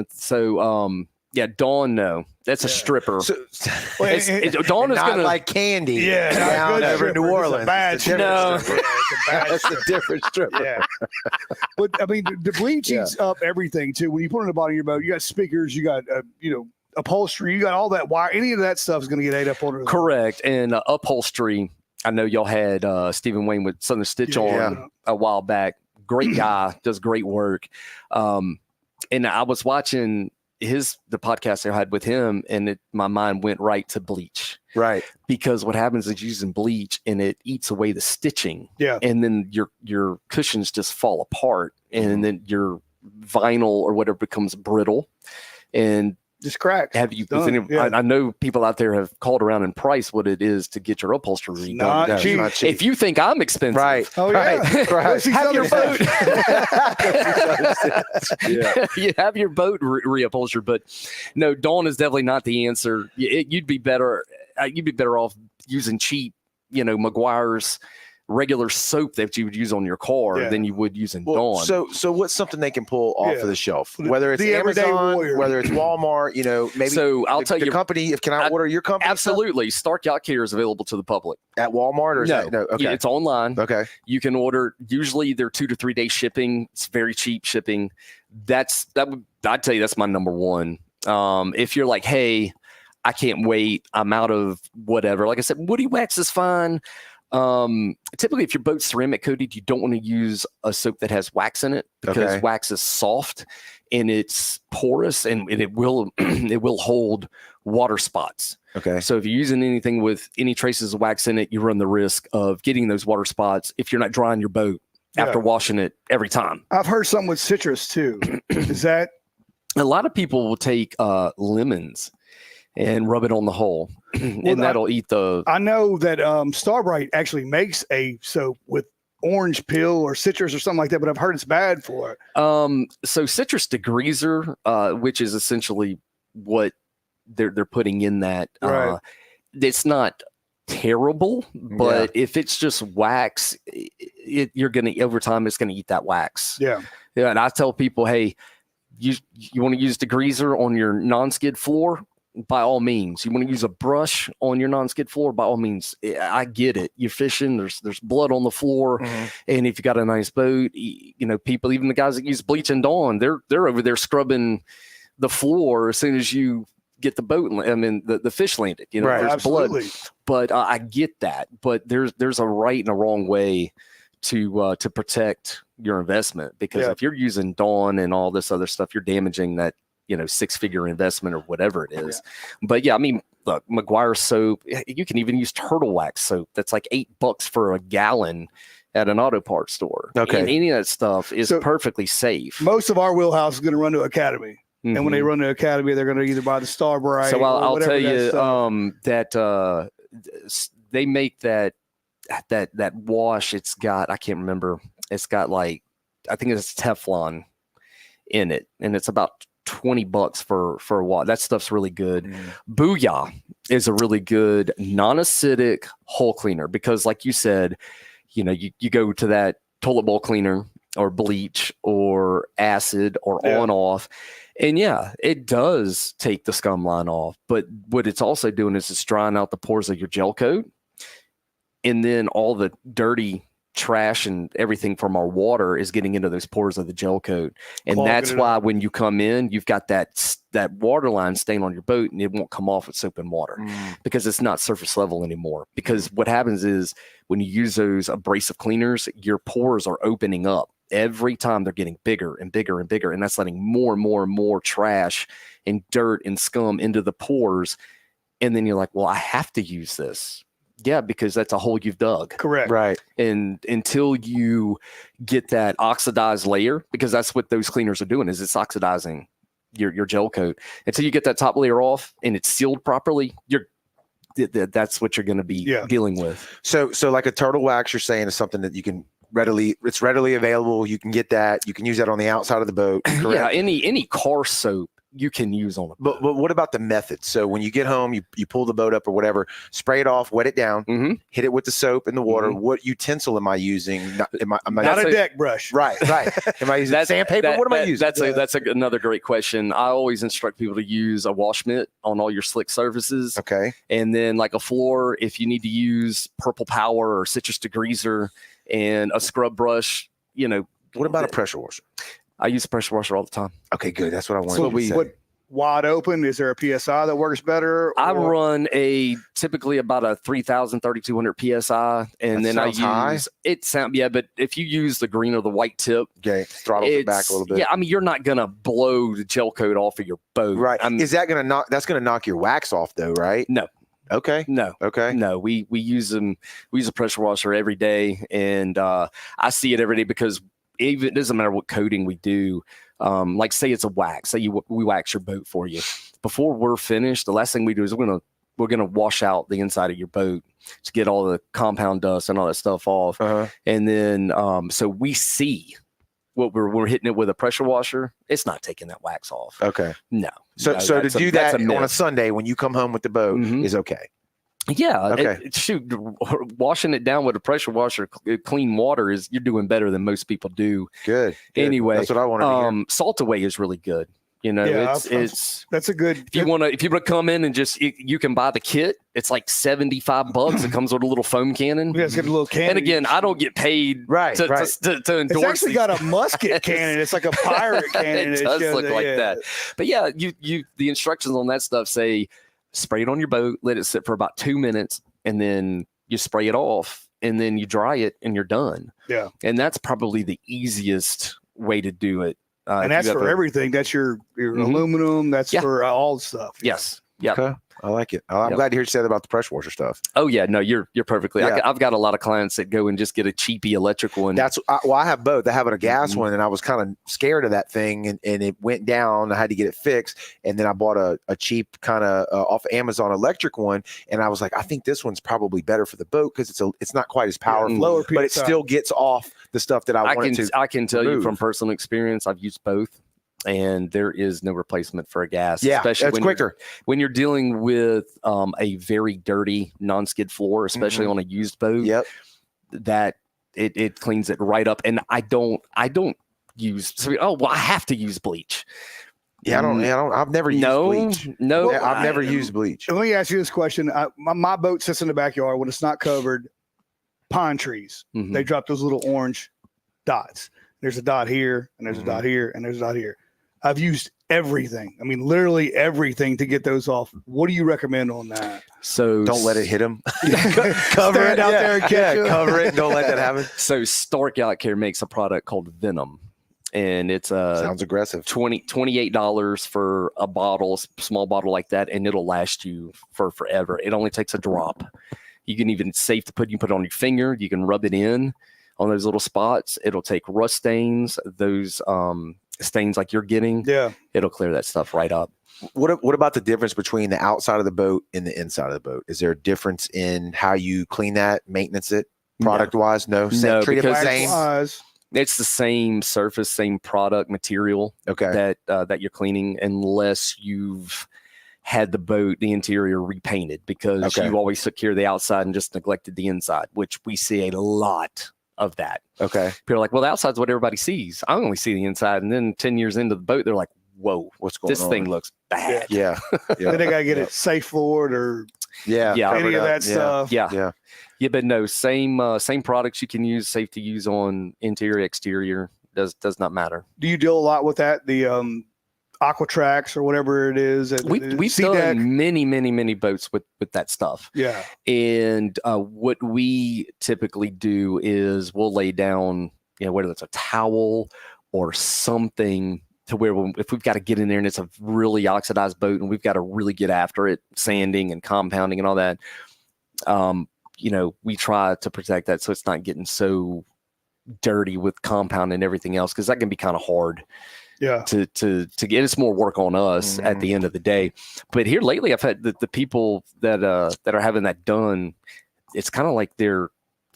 So Dawn, no, that's a stripper. So, Dawn is not gonna like Candy. Yeah, down over in New Orleans. It's a bad stripper. That's a different stripper. Yeah. But I mean, the bleach eats up everything too. When you put it in the bottom of your boat, you got speakers, you got upholstery, you got all that wire. Any of that stuff is going to get ate up on it. Correct. And upholstery, I know y'all had Stephen Wayne with Southern Stitch on a while back. Great guy, does great work. And I was watching the podcast I had with him, and my mind went right to bleach. Right. Because what happens is using bleach and it eats away the stitching. Yeah. And then your cushions just fall apart, and then your vinyl or whatever becomes brittle and just cracks. Have you? I know people out there have called around and priced what it is to get your upholstery redone. Not cheap. If you think I'm expensive, right? Oh yeah, right. Have your boat. You have your boat reupholstered, but no, Dawn is definitely not the answer. You'd be better off using cheap, McGuire's regular soap that you would use on your car than you would using Dawn. So what's something they can pull off of the shelf? Whether it's Amazon, whether it's Walmart, maybe. So I'll tell you, the company. Can I order your company? Absolutely. Stark Yacht Care is available to the public at Walmart, or no? Okay, it's online. Okay, you can order. Usually, they're 2 to 3 day shipping. It's very cheap shipping. I'd tell you that's my number one. If you're like, hey, I can't wait, I'm out of whatever. Like I said, Woody Wax is fine. Typically, if your boat's ceramic coated, you don't want to use a soap that has wax in it, because wax is soft and it's porous, and it will hold water spots. Okay. So if you're using anything with any traces of wax in it, you run the risk of getting those water spots if you're not drying your boat after washing it every time. I've heard something with citrus too. Is that? A lot of people will take lemons and rub it on the hole, and that'll eat the. I know that Starbright actually makes a soap with orange peel or citrus or something like that, but I've heard it's bad for it. So citrus degreaser, which is essentially what they're putting in that. Right. It's not terrible, but if it's just wax, you're gonna over time it's gonna eat that wax. Yeah. And I tell people, hey, you want to use degreaser on your non-skid floor? By all means. You want to use a brush on your non-skid floor? By all means. I get it. You're fishing. There's blood on the floor, and if you got a nice boat, people, even the guys that use bleach and Dawn, they're over there scrubbing the floor as soon as you get the boat. I mean, the fish landed. Right, there's absolutely. blood. But I get that. But there's a right and a wrong way to protect your investment, because if you're using Dawn and all this other stuff, you're damaging that 6-figure investment or whatever it is. But I mean, look, McGuire soap, you can even use turtle wax soap. That's like $8 for a gallon at an auto parts store. Okay. And any of that stuff is perfectly safe. Most of our wheelhouse is going to run to Academy. And when they run to Academy, they're going to either buy the Starbright. So I'll tell you that they make that wash. It's got, I can't remember. It's got I think it's Teflon in it, and it's about $20 for a watt. That stuff's really good. Booyah is a really good non-acidic hull cleaner, because like you said, you go to that toilet bowl cleaner or bleach or acid or on off, and it does take the scum line off, but what it's also doing is it's drying out the pores of your gel coat, and then all the dirty trash and everything from our water is getting into those pores of the gel coat. And Clogging that's it why up. when you come in, you've got that water line stain on your boat, and it won't come off with soap and water because it's not surface level anymore. Because what happens is when you use those abrasive cleaners, your pores are opening up. Every time they're getting bigger and bigger and bigger, and that's letting more and more and more trash and dirt and scum into the pores. And then you're like, well, I have to use this. Yeah, because that's a hole you've dug. Correct. Right. And until you get that oxidized layer, because that's what those cleaners are doing, is it's oxidizing your gel coat. Until you get that top layer off and it's sealed properly, that's what you're going to be dealing with. So like a turtle wax, you're saying, is something that you can it's readily available. You can get that. You can use that on the outside of the boat. Correct? Yeah, any car soap you can use on a boat. But what about the method? So when you get home, you pull the boat up or whatever, spray it off, wet it down, hit it with the soap and the water. What utensil am I using? Not a deck brush. Right. Am I using sandpaper? What am I using? That's another great question. I always instruct people to use a wash mitt on all your slick surfaces. Okay. And then like a floor, if you need to use Purple Power or Citrus Degreaser and a scrub brush, What about a pressure washer? I use a pressure washer all the time. Okay, good. That's what I wanted. So what wide open? Is there a PSI that works better? I run typically about a 3,000, 3,200 PSI. And then I use high. But if you use the green or the white tip, okay, throttle it back a little bit. Yeah, I mean, you're not going to blow the gel coat off of your boat. Right. Is that going to that's going to knock your wax off though, right? No. Okay. No. Okay. No, we use them. We use a pressure washer every day. And I see it every day because it doesn't matter what coating we do. Like say it's a wax, we wax your boat for you. Before we're finished, the last thing we do is we're gonna wash out the inside of your boat to get all the compound dust and all that stuff off. And then so we see what we're hitting it with a pressure washer. It's not taking that wax off. Okay. No. So to do that on a Sunday when you come home with the boat is okay. Yeah. Okay. Washing it down with a pressure washer, clean water you're doing better than most people do. Good. Anyway, that's what I wanted to hear. Salt away is really good. It's that's a good. If you want to come in and you can buy the kit. It's like $75. It comes with a little foam cannon. Yeah, it's got a little cannon. And again, I don't get paid to endorse. It's actually got a musket cannon. It's like a pirate cannon. It does look like that. But yeah, the instructions on that stuff say spray it on your boat, let it sit for about 2 minutes, and then you spray it off, and then you dry it, and you're done. Yeah, and that's probably the easiest way to do it. And that's for everything. That's your aluminum. That's for all the stuff. Yes. Yeah. Okay. I like it. I'm glad to hear you say that about the pressure washer stuff. Oh yeah, no, you're perfectly. Yeah. I've got a lot of clients that go and just get a cheapy electrical one. I have both. I have a gas one, and I was kind of scared of that thing, and it went down. I had to get it fixed, and then I bought a cheap kind of off Amazon electric one, and I was like, I think this one's probably better for the boat because it's not quite as powerful, lower PSI. But it still gets off the stuff that I wanted to. I can tell you from personal experience, I've used both. And there is no replacement for a gas. Yeah, especially quicker. When you're dealing with a very dirty non-skid floor, especially on a used boat. Yep. That it cleans it right up. And I don't use. I have to use bleach. Yeah, I don't. I've never used bleach. No, I've never used bleach. Let me ask you this question: my boat sits in the backyard when it's not covered. Pine trees. They drop those little orange dots. There's a dot here, and there's a dot here, and there's a dot here. I've used everything. I mean, literally everything to get those off. What do you recommend on that? So don't let it hit them. Cover it out there and catch it. Cover it. Don't let that happen. So Stark Out Care makes a product called Venom, and it's sounds aggressive. $28 for a bottle, small bottle like that, and it'll last you for forever. It only takes a drop. You can even safe to put. You put it on your finger. You can rub it in on those little spots. It'll take rust stains, those stains like you're getting. Yeah, it'll clear that stuff right up. What about the difference between the outside of the boat and the inside of the boat? Is there a difference in how you clean that, maintenance it, product wise? No, treat it the same. It's the same surface, same product material. Okay, that you're cleaning, unless you've had the boat, the interior repainted, because you always took care of the outside and just neglected the inside, which we see a lot of that. Okay. People are like, well, the outside's what everybody sees. I only see the inside. And then 10 years into the boat, they're like, whoa, what's going on? This thing looks bad. Yeah. Then they got to get it safe floored or Yeah. Yeah. any of that stuff. Yeah. But no, same products you can use, safe to use on interior, exterior. Does not matter. Do you deal a lot with that? The Aquatrax or whatever it is. We've done many boats with that stuff. Yeah. And what we typically do is we'll lay down, whether it's a towel or something, to where if we've got to get in there and it's a really oxidized boat and we've got to really get after it, sanding and compounding and all that, we try to protect that so it's not getting so dirty with compound and everything else, because that can be kind of hard. Yeah. To get, it's more work on us at the end of the day. But here lately, I've had the people that are having that done. It's kind of like they're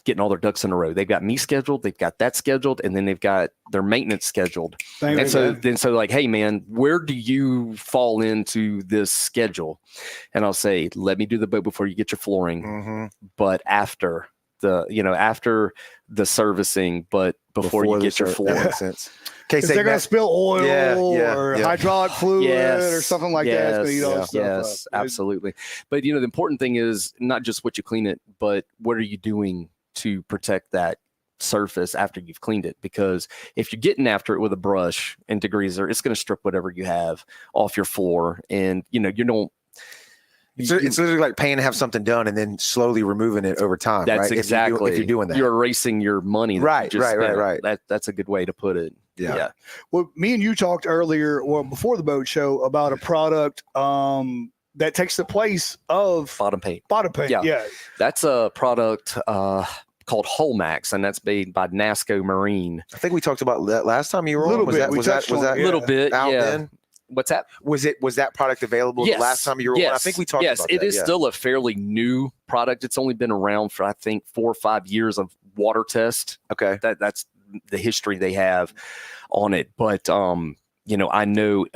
getting all their ducks in a row. They've got me scheduled, they've got that scheduled, and then they've got their maintenance scheduled. So like, hey man, where do you fall into this schedule? And I'll say, let me do the boat before you get your flooring, but after the servicing, but before you get your flooring. Because they're going to spill oil or hydraulic fluid or something like that. It's gonna eat all the stuff yes, up. Absolutely. But the important thing is not just what you clean it, but what are you doing to protect that surface after you've cleaned it? Because if you're getting after it with a brush and degreaser, it's going to strip whatever you have off your floor, and you don't. It's literally like paying to have something done and then slowly removing it over time. That's right? exactly. If you're doing that, you're erasing your money. Right. That's a good way to put it. Yeah. Well, me and you talked earlier, before the boat show, about a product that takes the place of bottom paint. Yeah. That's a product called Holmax, and that's made by NASCO Marine. I think we talked about that last time you were on. Was that a little bit out yeah. then? What's that? Was that product available the last time you were on? I think we talked about that. Yes, it is still a fairly new product. It's only been around for, I think, 4 or 5 years of water test. Okay. That's the history they have on it. But, I know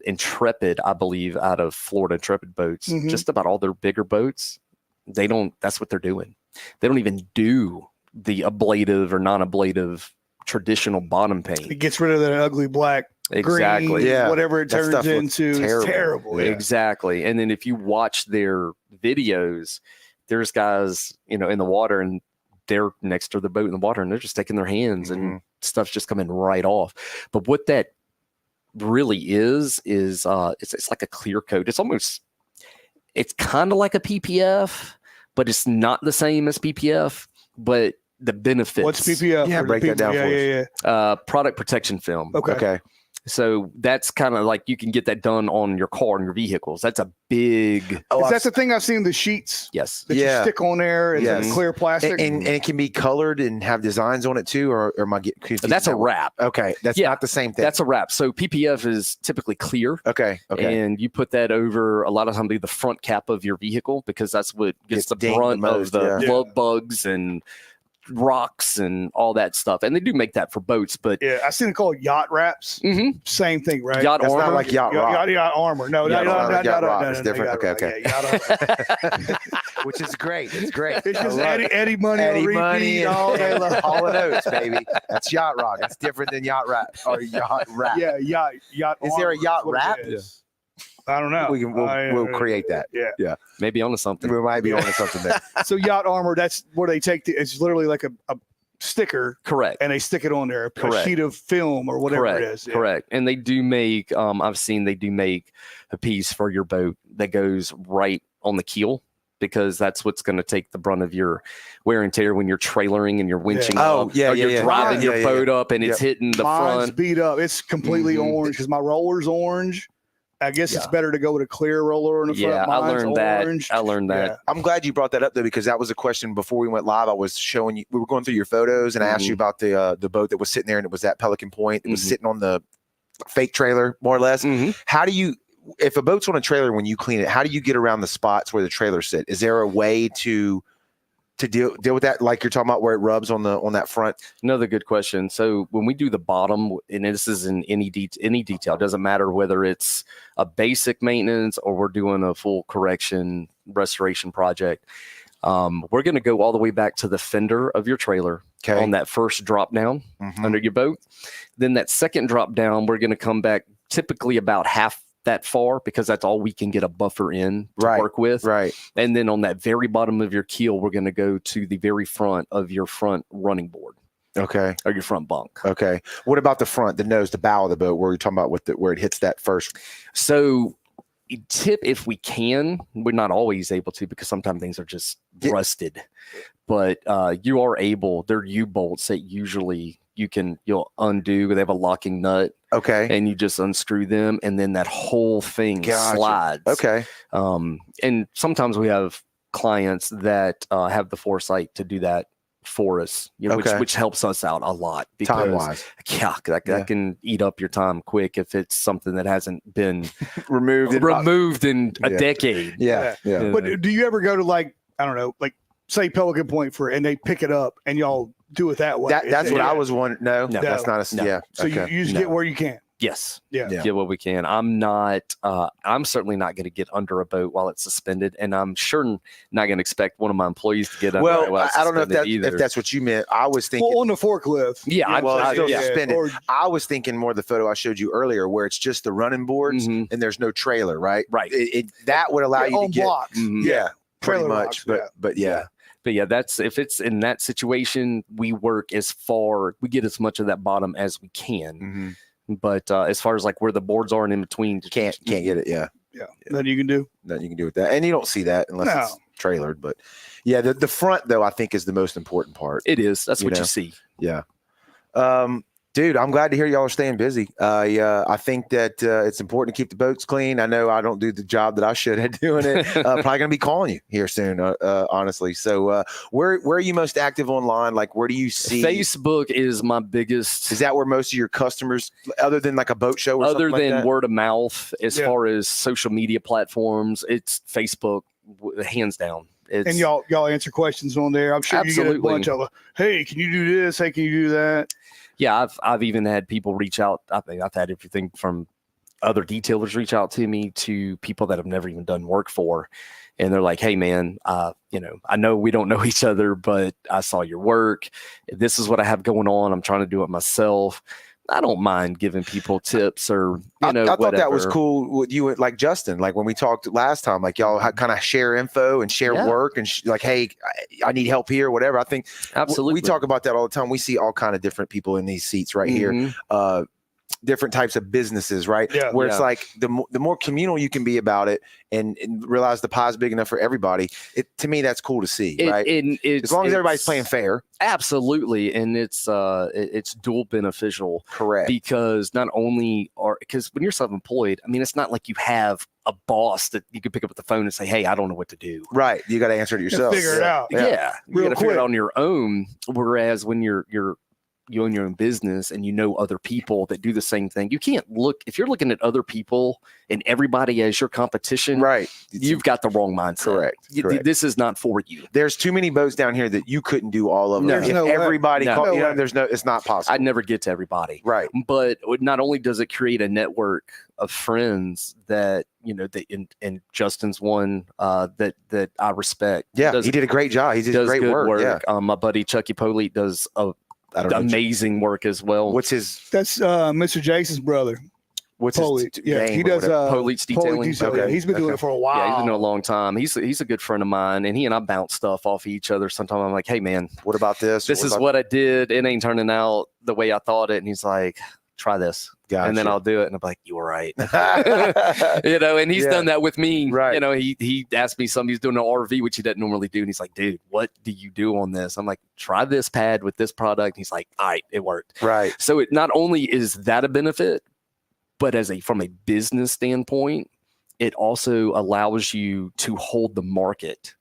Intrepid, I believe, out of Florida, Intrepid Boats, just about all their bigger boats, that's what they're doing. They don't even do the ablative or non-ablative traditional bottom paint. It gets rid of that ugly black. Exactly. Green, whatever it turns into, it's terrible. Yeah. Exactly. And then if you watch their videos, there's guys, in the water, and they're next to the boat in the water, and they're just taking their hands and stuff's just coming right off. But what that really is it's like a clear coat. It's kind of like a PPF, but it's not the same as PPF, but the benefits. What's PPF? Yeah, break that down for us. Product protection film. Okay. So that's kind of like you can get that done on your car and your vehicles. That's a big. That's the thing I've seen, the sheets. Yes. That you stick on there and clear plastic. And it can be colored and have designs on it too, or am I getting confused? That's a wrap. Okay. That's not the same thing. That's a wrap. So PPF is typically clear. Okay. And you put that over a lot of times the front cap of your vehicle, because that's what gets the brunt of the love bugs and rocks and all that stuff. And they do make that for boats, but I seen it called yacht wraps. Same thing, right? Yacht That's armor. not like yacht rock. Yacht armor. No, yacht rock. No, it's different. Okay. Yeah, which is great. It's great. It's just Eddie Money Eddie on Money all day long. Hall and Oates, baby. That's yacht rock. It's different than yacht rap or yacht rap. Yeah, yacht. Is there a yacht wrap? I don't know. We'll create that. Yeah. Maybe onto something. We might be onto something there. So yacht armor, that's where they take it's literally like a sticker. Correct. And they stick it on there, a sheet of film or whatever it is. Yeah. Correct. And they do make, I've seen they do make a piece for your boat that goes right on the keel, because that's what's going to take the brunt of your wear and tear when you're trailering and you're winching up. You're driving your boat up and it's hitting the Mine's front. beat up. It's completely orange because my roller's orange. I guess it's better to go with a clear roller in the front. I learned that. Yeah. I'm glad you brought that up though, because that was a question before we went live. I was showing you, we were going through your photos, and I asked you about the boat that was sitting there, and it was that Pelican Point. It was sitting on the fake trailer, more or less. How do you, if a boat's on a trailer, when you clean it, how do you get around the spots where the trailer sit? Is there a way to deal with that, like you're talking about, where it rubs on that front? Another good question. So when we do the bottom, and this is in any detail, it doesn't matter whether it's a basic maintenance or we're doing a full correction restoration project. We're going to go all the way back to the fender of your trailer on that first drop down under your boat. Then that second drop down, we're going to come back typically about that far because that's all we can get a buffer in to Right, work with. Right. And then on that very bottom of your keel, we're going to go to the very front of your front running board Okay. or your front bunk. Okay. What about the front, the nose, the bow of the boat, where you're talking about where it hits that first? So tip, if we can, we're not always able to because sometimes things are just rusted, but you are able, they're U-bolts that usually you'll undo. They have a locking nut. Okay. And you just unscrew them, and then that whole thing slides. Okay. And sometimes we have clients that have the foresight to do that for us, which helps us out a lot. Time wise, that can eat up your time quick if it's something that hasn't been removed in a decade. Yeah. But do you ever go to like, I don't know, like say Pelican Point and they pick it up and y'all do it that way? That's what I was wondering. No, that's not a. No. Yeah. So you just get where you can. Yes. Yeah. Get what we can. I'm certainly not going to get under a boat while it's suspended, and I'm sure not going to expect one of my employees to get under it while it's I don't know if that's what you meant. I was thinking on the forklift. Yeah, still suspended. I was thinking more the photo I showed you earlier, where it's just the running boards and there's no trailer, right? Right. That would allow you to get blocks. Yeah, pretty Trailer much. blocks, But yeah. But yeah, that's if it's in that situation, we get as much of that bottom as we can. But as far as like where the boards are and in between, can't get it. Yeah. Nothing you can do. Nothing you can do with that, and you don't see that unless it's trailered. But yeah, the front though, I think is the most important part. It is. That's what you see. Yeah. Dude, I'm glad to hear y'all are staying busy. I think that it's important to keep the boats clean. I know I don't do the job that I should at doing it. Probably going to be calling you here soon, honestly. So where are you most active online? Like, where do you see? Facebook is my biggest. Is that where most of your customers, other than like a boat show or other something than like that? word of mouth, as far as social media platforms, it's Facebook, hands down. And y'all answer questions on there. I'm sure you get a bunch of, hey, can you do this? Hey, can you do that? Yeah, I've even had people reach out. I think I've had everything from other detailers reach out to me to people that I've never even done work for. And they're like, hey, man, I know we don't know each other, but I saw your work. This is what I have going on. I'm trying to do it myself. I don't mind giving people tips or, I thought that was cool with you, like Justin, like when we talked last time, like y'all kind of share info and share work and like, hey, I need help here, whatever. I think absolutely we talk about that all the time. We see all kind of different people in these seats right here. Different types of businesses, right? Yeah. Where it's like the more communal you can be about it and realize the pie's big enough for everybody. To me, that's cool to see, right? As long as everybody's playing fair. Absolutely. And it's dual beneficial. Correct. Because because when you're self-employed, I mean, it's not like you have a boss that you can pick up the phone and say, hey, I don't know what to do. Right. You got to answer it yourself. Figure it out. Yeah. You got to figure it quick. out on your own. Whereas when you own your own business and you know other people that do the same thing, you can't if you're looking at other people and everybody as your competition, right? You've got the wrong mindset. Correct. This is not for you. There's too many boats down here that you couldn't do all of them. There's no way. Everybody, it's not possible. I'd never get to everybody. Right. But not only does it create a network of friends that, and Justin's one that I respect. Yeah. He did a great job. He did great work. Yeah. My buddy Chucky Polite does amazing work as well. What's his? That's Mr. Jason's brother. What's Polite? his He does Polite's detailing. Okay. He's been doing it for a while. Yeah, he's been doing it a long time. He's a good friend of mine, and he and I bounce stuff off each other. Sometimes I'm like, hey man, what about this? This is what I did. It ain't turning out the way I thought it. And he's like, try this. Gotcha. And then I'll do it. And I'm like, you were right. And he's done that with me. Right. He asked me something. He's doing an RV, which he doesn't normally do. And he's like, dude, what do you do on this? I'm like, try this pad with this product. And he's like, all right, it worked. Right. So it not only is that a benefit, but from a business standpoint, it also allows you to hold the market.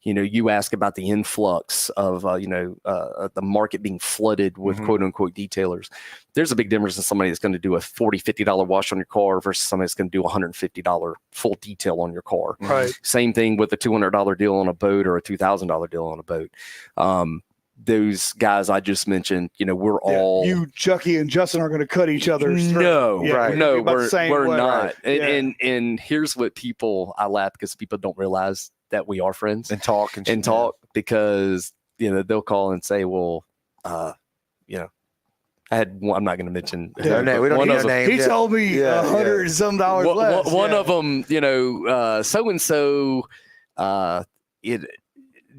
You ask about the influx of, the market being flooded with quote unquote detailers. There's a big difference in somebody that's going to do a $40, $50 wash on your car versus somebody that's going to do a $150 full detail on your car. Right. Same thing with a $200 deal on a boat or a $2,000 deal on a boat. Those guys I just mentioned, we're all you, Chucky, and Justin are going to cut each other's throat. No, right. No, we're not. Right. And here's what I laugh because people don't realize that we are friends and talk because they'll call and say, well, how I had one, I'm not going to mention. Yeah, no, we don't one need of no them- name. He told me $100 and some dollars less. One Yeah. of them, so and so,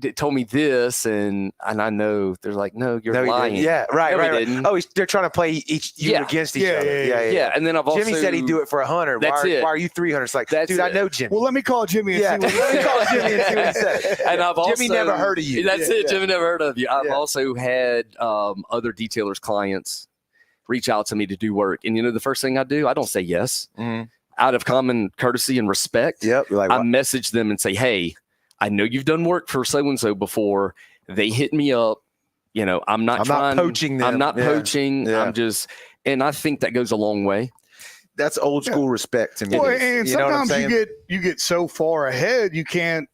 it told me this, and I know they're like, no, you're No, he lying. didn't. Yeah, right, No, he right. didn't. Oh, they're trying to play you against each other. Yeah, and then I've also Jimmy said he'd do it for 100. That's it. Why are you 300? It's like, That's dude, I it. know Jimmy. Well, let me call Jimmy and see what let me call Jimmy and see what he said. And I've also Jimmy never heard of you. That's it. Jimmy never heard of you. I've Yeah. also had other detailers, clients reach out to me to do work, and the first thing I do, I don't say yes. Mhm. Out of common courtesy and respect. Yep. You're like, I message them and say, hey, I know you've done work for so and so before. They hit me up. I'm not poaching them. I'm not Yeah. poaching. Yeah. I'm just, and I think that goes a long way. that's old school respect to me. Well, and You know what I'm sometimes saying? you get so far ahead you can't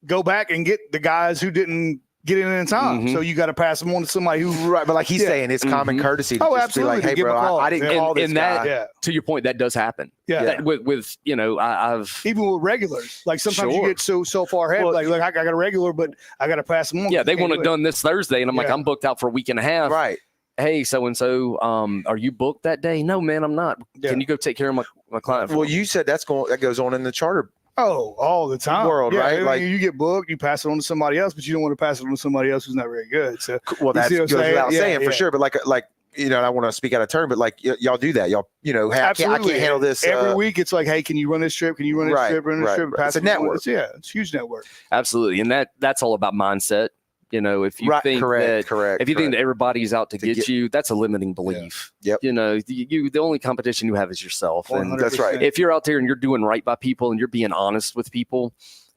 go back and get the guys who didn't get in time. Mhm. So you got to pass them on to somebody who. Right, but like he's Yeah. saying, it's common Mhm. courtesy to Oh, just absolutely, be like, to hey, give a bro, call. I didn't Yeah. call this And that- guy. Yeah. To your point, that does happen. Yeah. That with I've Even with regulars, like sometimes Sure. you get so far ahead. Well, like, look, I got a regular, but I got to pass them on. yeah, they Can't want do it it. done this Thursday, and I'm like, Yeah. I'm booked out for a week and a half. Right. Hey, so and so, are you booked that day? No, man, I'm not. Yeah. Can you go take care of my client? Well, you said that goes on in the charter. Oh, all the time. World, Yeah, right? I mean, Like- you get booked, you pass it on to somebody else, but you don't want to pass it on to somebody else who's not very good. So Well, You that see what goes I'm saying? without Yeah, saying for yeah. sure. But like I want to speak out of turn, but like y'all do that. Y'all, hey, I can't handle this every week. It's like, hey, can you run this trip? Can you run this Right, trip? Run this right, trip. right. Pass It's a it on. network. It's a huge network. Absolutely, and that's all about mindset. If you Right, think correct. if you think that everybody's out to get get- you, that's a limiting belief. Yep. The only competition you have is yourself. And 100%. That's right. if you're out there and you're doing right by people and you're being honest with people,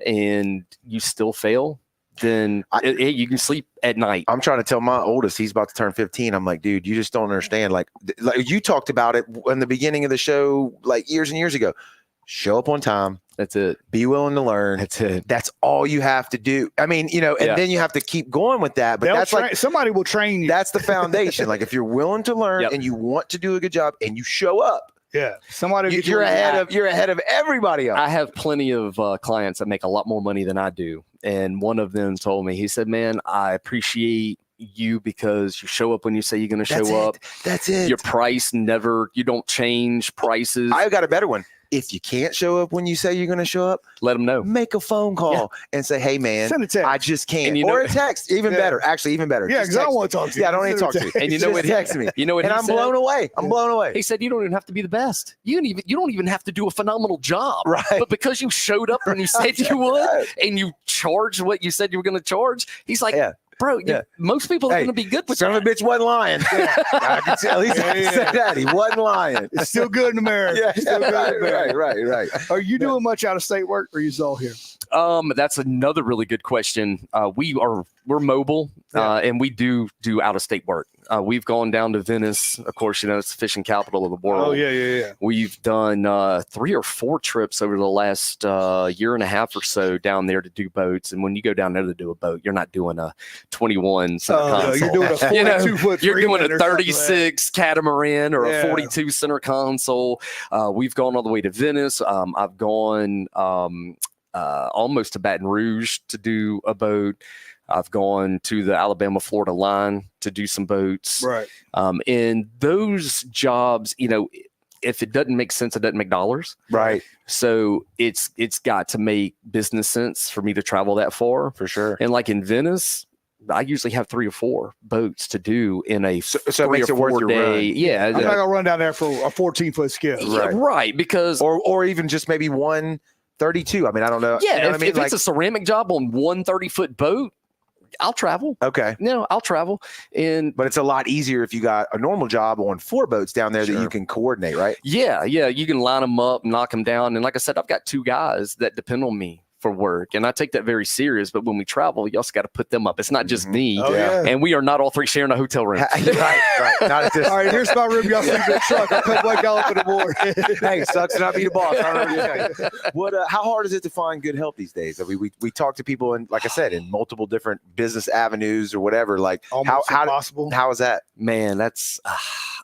and you still fail, then you can sleep at night. I'm trying to tell my oldest, he's about to turn 15. I'm like, dude, you just don't understand. Like you talked about it in the beginning of the show, like years and years ago. Show up on time. That's it. Be willing to learn. That's it. That's all you have to do. I mean, and Yeah. then you have to keep going with that. But They'll that's like somebody will train you. that's the foundation. Like if you're willing to learn Yep. and you want to do a good job and you show up, Yeah, somebody will get you you're where ahead of everybody else. I have plenty of clients that make a lot more money than I do. And one of them told me, he said, man, I appreciate you because you show up when you say you're going to That's show it. up. That's it. Your price you don't change prices. I've got a better one. If you can't show up when you say you're going to show up, Let them know. make a phone call and say, hey, man, Send a text. I just can't. And or a text. Even Yeah. better. Actually, even better. Yeah, Just because I don't text want to talk to you. me. Yeah, I don't need to Send talk a to you. text. And you know Just what? text me. You know what And he I'm said? blown away. I'm blown away. He said, you don't even have to be the best. You don't even have to do a phenomenal job. Right. But because you showed up when you said you would and you charged what you said you were going to charge, he's like, Yeah. bro, Yeah. most people are Hey, going to be good with Son of that. a bitch wasn't lying. I can at least I can say that. He wasn't lying. It's still good in America. Yeah, It's still good in right, America. right. Are you doing much out of state work, or are you all here? That's another really good question. We're mobile, and we do out of state work. We've gone down to Venice. Of course, it's the fishing capital of the world. Oh yeah. We've done 3 or 4 trips over the last year and a half or so down there to do boats. And when you go down there to do a boat, you're not doing a 21 center console. You're doing a 42-foot. You're doing Freeman a or something like that. 36 catamaran or Yeah. a 42 center console. We've gone all the way to Venice. I've gone almost to Baton Rouge to do a boat. I've gone to the Alabama-Florida line to do some boats. Right. And those jobs, if it doesn't make sense, it doesn't make dollars. Right. So it's got to make business sense for me to travel that far. For sure. And like in Venice, I usually have 3 or 4 boats to do in a So it 3 makes or it worth 4 your day. run. Yeah. I'm not gonna run down there for a 14-foot skiff. Right. Because Or even just maybe 132. I mean, I don't know. yeah, You know what if, I mean? if it's a ceramic job on 130-foot boat, I'll travel. Okay. I'll travel. And But it's a lot easier if you got a normal job on 4 boats down there that Sure. you can coordinate, right? yeah, you can line them up, knock them down. And like I said, I've got 2 guys that depend on me for work, and I take that very serious. But when we travel, you also got to put them up. It's not just me, Oh, yeah. and we are not all 3 sharing a hotel room. right. Not at this. All right, here's my room. Y'all sleep in the truck. I'll come wake y'all up in the morning. Hey, sucks to not be the boss. I don't know what you're saying. What? How hard is it to find good help these days? I mean, we talk to people, and like I said, in multiple different business avenues or whatever. Like, Almost how impossible. how is that Man, that's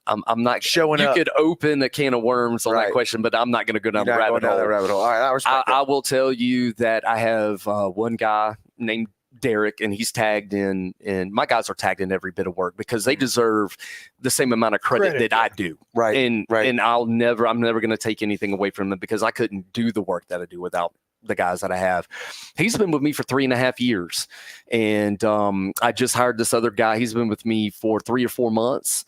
I'm not showing you up? could open a can of worms on Right. that question, but I'm not going to go down You're the not rabbit going down hole. that rabbit hole. All right, I respect I will tell you that I have one guy named Derek, and he's tagged in, and my guys are tagged in every bit of work because they deserve the same amount of credit that I do. Right. And I'm never going to take anything away from them because I couldn't do the work that I do without the guys that I have. He's been with me for 3.5 years. And I just hired this other guy. He's been with me for 3 or 4 months,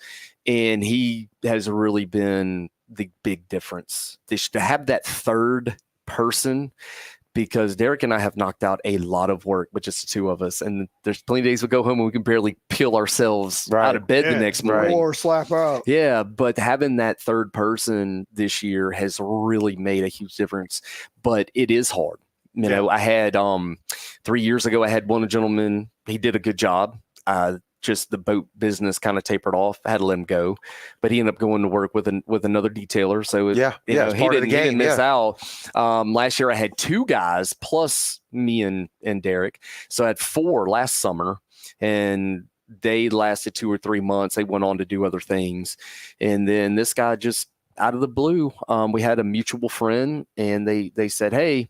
and he has really been the big difference. To have that third person, because Derek and I have knocked out a lot of work with just the two of us. And there's plenty of days we go home and we can barely peel ourselves out of bed the next morning. Or slap out. Yeah, but having that third person this year has really made a huge difference. But it is hard. You know, I had 3 years ago, I had one gentleman, he did a good job. Just the boat business kind of tapered off. I had to let him go, but he ended up going to work with another detailer. So he didn't miss out. Last year I had 2 guys plus me and Derek. So I had 4 last summer, and they lasted 2 or 3 months. They went on to do other things. And then this guy just out of the blue, we had a mutual friend, and they said, "Hey,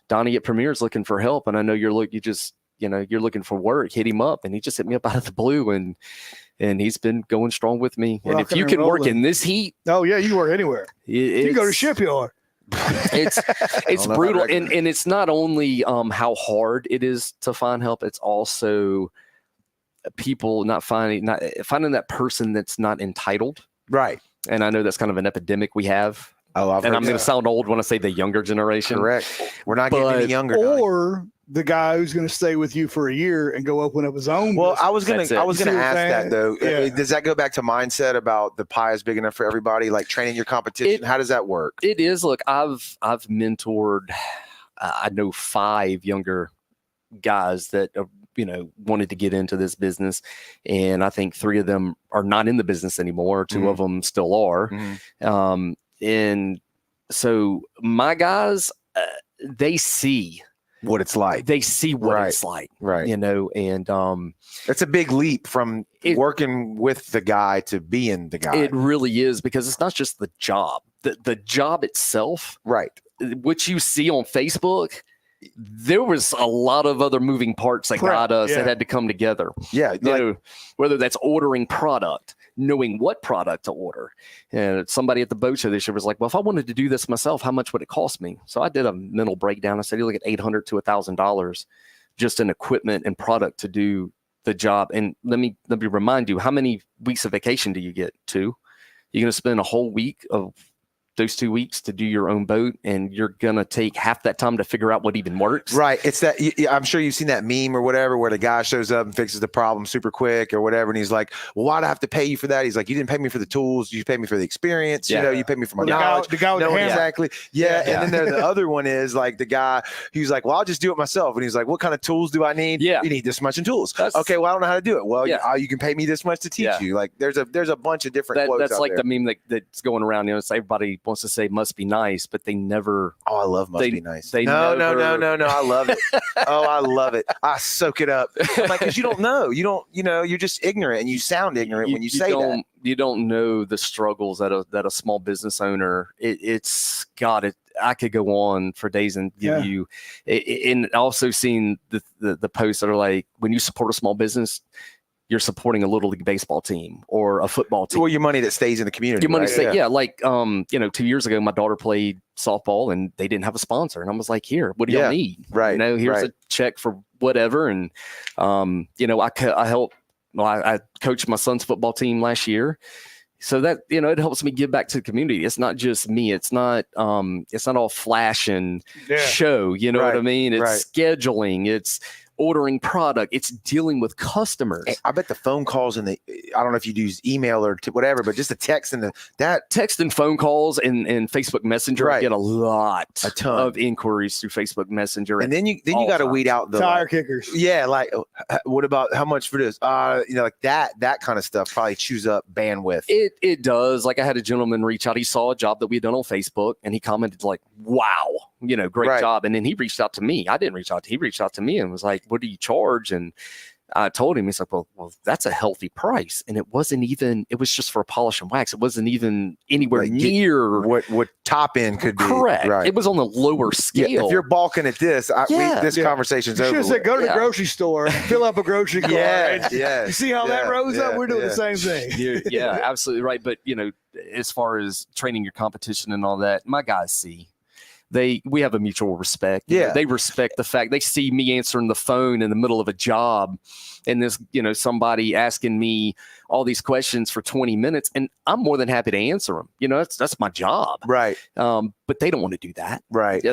Donnie at Premier's looking for help. And I know you're looking for work, hit him up." And he just hit me up out of the blue, and he's been going strong with me. And if you can work in this heat, you can work anywhere. You can go to shipyard. It's brutal. And it's not only how hard it is to find help, it's also people not finding that person that's not entitled. Right. And I know that's kind of an epidemic we have. Oh, and I'm going to sound old when I say the younger generation. Correct. We're not getting any younger. Or the guy who's going to stay with you for a year and go open up his own. Well, business. I was going to ask that though. Yeah. Does that go back to mindset about the pie is big enough for everybody? Like training your competition. How does that work? It is. Look, I've mentored. I know 5 younger guys that wanted to get into this business, and I think 3 of them are not in the business anymore. 2 of them still are. And so my guys, they see what it's like. They see what it's like, right? And it's a big leap from working with the guy to being the guy. It really is, because it's not just the job. The job itself, right? What you see on Facebook, there was a lot of other moving parts that got us that had to come together. Yeah, whether that's ordering product, knowing what product to order. And somebody at the boat show this year was like, "Well, if I wanted to do this myself, how much would it cost me?" So I did a mental breakdown. I said, "You look at $800 to $1,000 just in equipment and product to do the job." And let me remind you, how many weeks of vacation do you get? 2? You're going to spend a whole week of those 2 weeks to do your own boat, and you're gonna take half that time to figure out what even works. Right. It's that. I'm sure you've seen that meme or whatever, where the guy shows up and fixes the problem super quick or whatever, and he's like, "Well, why'd I have to pay you for that?" He's like, "You didn't pay me for the tools. You paid me for the experience. Yeah. You paid me for my knowledge." The guy with the hammer. Exactly. Yeah. And then the other one is like the guy who's like, "Well, I'll just do it myself." And he's like, "What kind of tools do I need?" Yeah. You need this much in tools. Okay. Well, I don't know how to do it. Well, you can pay me this much to teach you. Like, there's a bunch of different. That's out like there. the meme that's going around. It's everybody wants to say must be nice, but they never. Oh, I love must be nice. No. I love it. Oh, I love it. I soak it up. I'm like, because you don't know. You're just ignorant, and you sound ignorant when you say that. You don't know the struggles that a small business owner. I could go on for days and give you. And also seeing the posts that are like, when you support a small business, you're supporting a little league baseball team or a football team. Or your money that stays in the community. Your money like 2 years ago, my daughter played softball and they didn't have a sponsor. And I was like, "Here, what do y'all need?" Right. Here's a check for whatever. And, I coached my son's football team last year. So that, it helps me give back to the community. It's not just me. It's not all flash and show, what I mean? It's scheduling. It's ordering product. It's dealing with customers. I bet the phone calls I don't know if you use email or whatever, but just the text and that text and phone calls and Facebook Messenger. I get a ton of inquiries through Facebook Messenger. And then you got to weed out the tire kickers. Yeah. Like, what about how much for this? Like that kind of stuff probably chews up bandwidth. It does. Like, I had a gentleman reach out. He saw a job that we had done on Facebook and he commented like, "Wow, great job." And then he reached out to me. I didn't reach out. He reached out to me and was like, "What do you charge?" And I told him, he's like, well, that's a healthy price. And it was just for a polish and wax. It wasn't even anywhere near what top end could be. Correct. Right. It was on the lower scale. Yeah, if you're balking at this, this conversation's over. You should have said, go to the grocery store, fill up a grocery cart. Yeah. You see how that rose up? We're doing the same thing. Yeah, absolutely right. But, as far as training your competition and all that, my guys see. We have a mutual respect. Yeah. They respect the fact they see me answering the phone in the middle of a job and this, somebody asking me all these questions for 20 minutes, and I'm more than happy to answer them. That's my job. Right. But they don't want to do that. Right.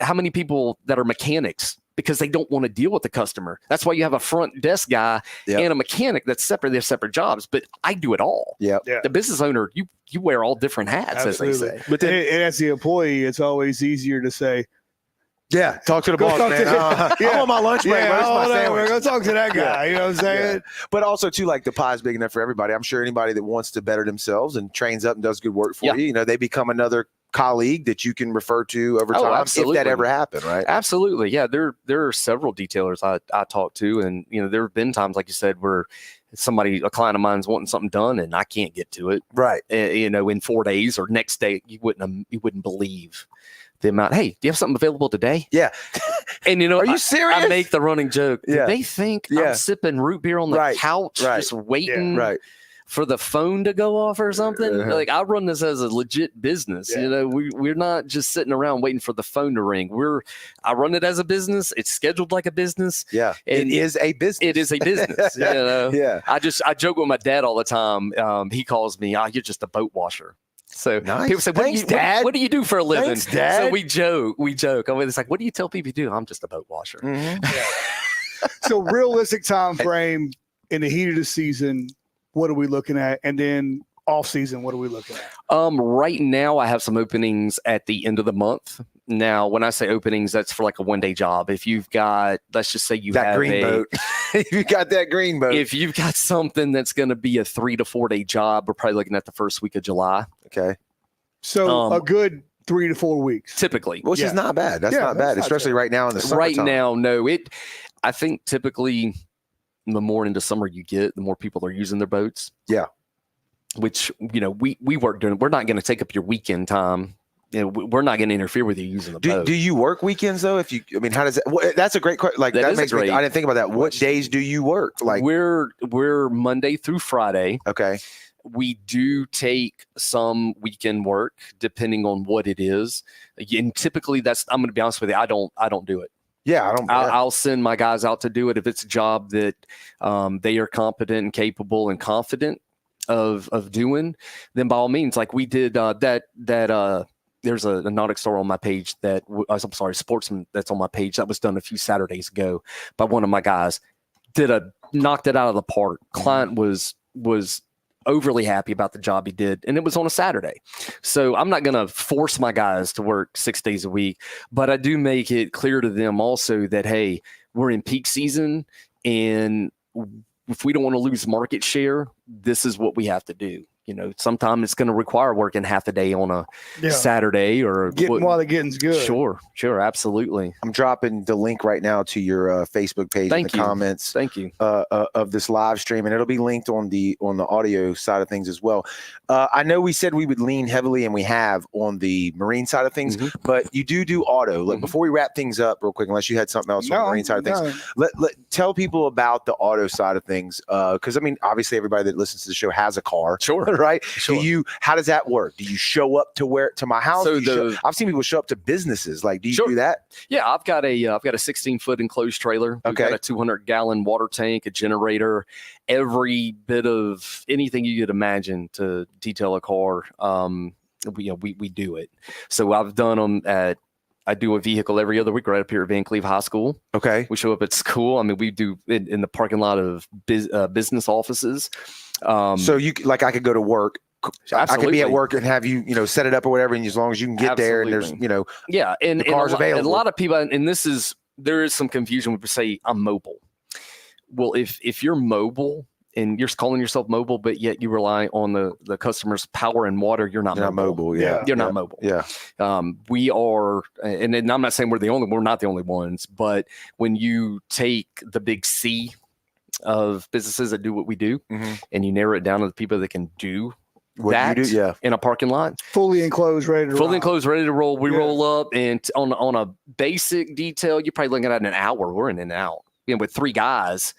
How many people that are mechanics because they don't want to deal with the customer? That's why you have a front desk guy and a mechanic that's separate. They're separate jobs, but I do it all. Yeah. The business owner, you wear all different hats, Absolutely. as they say. But then, and as the employee, it's always easier to say, talk to the boss, man. I'm on my lunch break. Where's my sandwich? Go talk to that guy. You know what I'm saying? Yeah. But also, too, like the pie's big enough for everybody. I'm sure anybody that wants to better themselves and trains up and does good work for you, they become another colleague that you can refer to over time if that ever happened, right? Absolutely. Yeah, there are several detailers I talk to, and there have been times, like you said, where a client of mine's wanting something done and I can't get to it. Right. In 4 days or next day, you wouldn't believe the amount. Hey, do you have something available today? Yeah. And are you serious? I make the running joke. Yeah. Do they think I'm sipping root beer on the couch, just waiting for the phone to go off or something? Like, I run this as a legit business. We're not just sitting around waiting for the phone to ring. I run it as a business. It's scheduled like a business. Yeah. It is a business. It is a business. Yeah. I joke with my dad all the time. He calls me, you're just a boat washer. So nice. People say, what do you do for a living? Thanks, Dad. So we joke. I mean, it's like, what do you tell people you do? I'm just a boat washer. Mm-hmm. So realistic time frame in the heat of the season, what are we looking at? And then off season, what are we looking at? Right now I have some openings at the end of the month. Now, when I say openings, that's for like a 1-day job. If you've got, let's just say that green boat. If you got that green boat. If you've got something that's going to be a 3 to 4 day job, we're probably looking at the first week of July. Okay. So a good 3 to 4 weeks. Typically. Which is not bad. That's not bad, especially right now in the summer. Right now, no. I think typically the more into summer you get, the more people are using their boats. Yeah. Which, we work during, we're not going to take up your weekend time. We're not going to interfere with you using the boat. Do you work weekends though? How does that? That's a great question. Like that makes me. I didn't think about that. What days do you work? Like we're Monday through Friday. Okay. We do take some weekend work depending on what it is, and typically I'm going to be honest with you. I don't do it. Yeah, I'll send my guys out to do it if it's a job that they are competent and capable and confident of doing. Then by all means, like we did that. There's a nautics store on my page sportsman that's on my page that was done a few Saturdays ago by one of my guys. Knocked it out of the park. Client was overly happy about the job he did, and it was on a Saturday. So I'm not going to force my guys to work 6 days a week, but I do make it clear to them also that, hey, we're in peak season, and if we don't want to lose market share, this is what we have to do. Sometimes it's going to require working half a day on a Saturday or getting while the getting's good. Sure, absolutely. I'm dropping the link right now to your Facebook page in the comments. Thank you. Of this live stream, and it'll be linked on the audio side of things as well. I know we said we would lean heavily, and we have on the marine side of things, but you do auto. Like before we wrap things up, real quick, unless you had something else on the marine side of things, let tell people about the auto side of things. Because obviously everybody that listens to the show has a car. Sure. Right? Sure. How does that work? Do you show up to my house? I've seen people show up to businesses. Like, do you do that? Yeah, I've got a 16-foot enclosed trailer. We've got a 200-gallon water tank, a generator, every bit of anything you could imagine to detail a car. We do it. So I've done them I do a vehicle every other week right up here at Van Cleve High School. Okay. We show up at school. We do in the parking lot of business offices. So I could go to work. Absolutely. I could be at work and have you set it up or whatever, and as long as you can get there and there's and the car's available. And a lot of people, and there is some confusion when we say I'm mobile. Well, if you're mobile and you're calling yourself mobile, but yet you rely on the customer's power and water, you're not mobile. You're not mobile. Yeah. We are, and I'm not saying we're not the only ones, but when you take the big C of businesses that do what we do, and you narrow it down to the people that can do What that you do, yeah. in a parking lot. Fully enclosed, ready to roll. Fully enclosed, ready to roll. We roll up, and on a basic detail, you're probably looking at an hour. We're in and out. With 3 guys,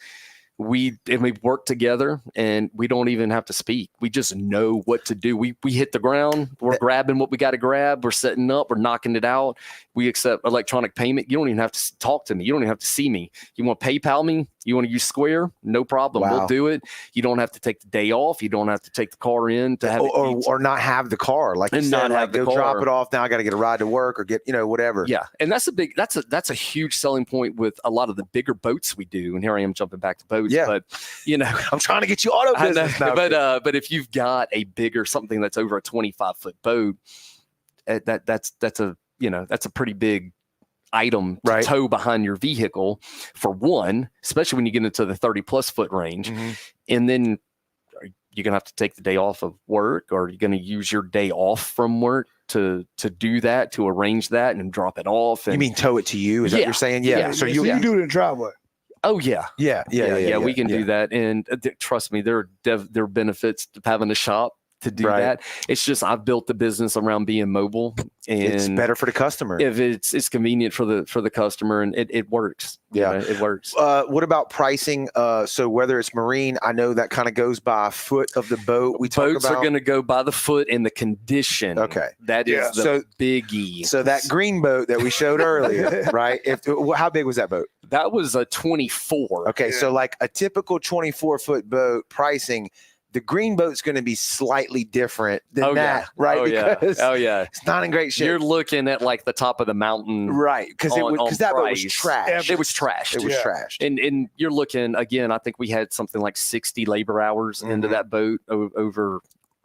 we work together, and we don't even have to speak. We just know what to do. We hit the ground. We're grabbing what we got to grab. We're setting up. We're knocking it out. We accept electronic payment. You don't even have to talk to me. You don't even have to see me. You want to PayPal me? You want to use Square? No problem. Wow. We'll do it. You don't have to take the day off. You don't have to take the car in to have or not have the car. Like you and said, not like have the go car. drop it off. Now I got to get a ride to work or get, whatever. Yeah. And that's a huge selling point with a lot of the bigger boats we do. And here I am jumping back to boats. Yeah. But, I'm trying to get you auto business. know, but if you've got a bigger, something that's over a 25-foot boat, that's a pretty big item to tow behind your vehicle, for one, especially when you get into the 30+ foot range. And then you're gonna have to take the day off of work, or you're gonna use your day off from work to do that, to arrange that and drop it off. And, you mean tow it to you? Is that what you're saying? Yeah. So you do it in the driveway. Oh yeah. Yeah. We can do that, and trust me, there are benefits to having a shop to do that. It's just I've built the business around being mobile, and it's better for the customer. If it's convenient for the customer, and it works. Yeah, it works. What about pricing? So whether it's marine, I know that kind of goes by a foot of the boat. Boats are going to go by the foot and the condition. Okay, that is the biggie. So that green boat that we showed earlier, right? How big was that boat? That was a 24. Okay, so like a typical 24-foot boat pricing. The green boat's going to be slightly different than that, right? Because it's not in great shape. You're looking at like the top of the mountain, right? Because that boat was trashed. It was trashed. It was trashed. And you're looking again. I think we had something like 60 labor hours into that boat over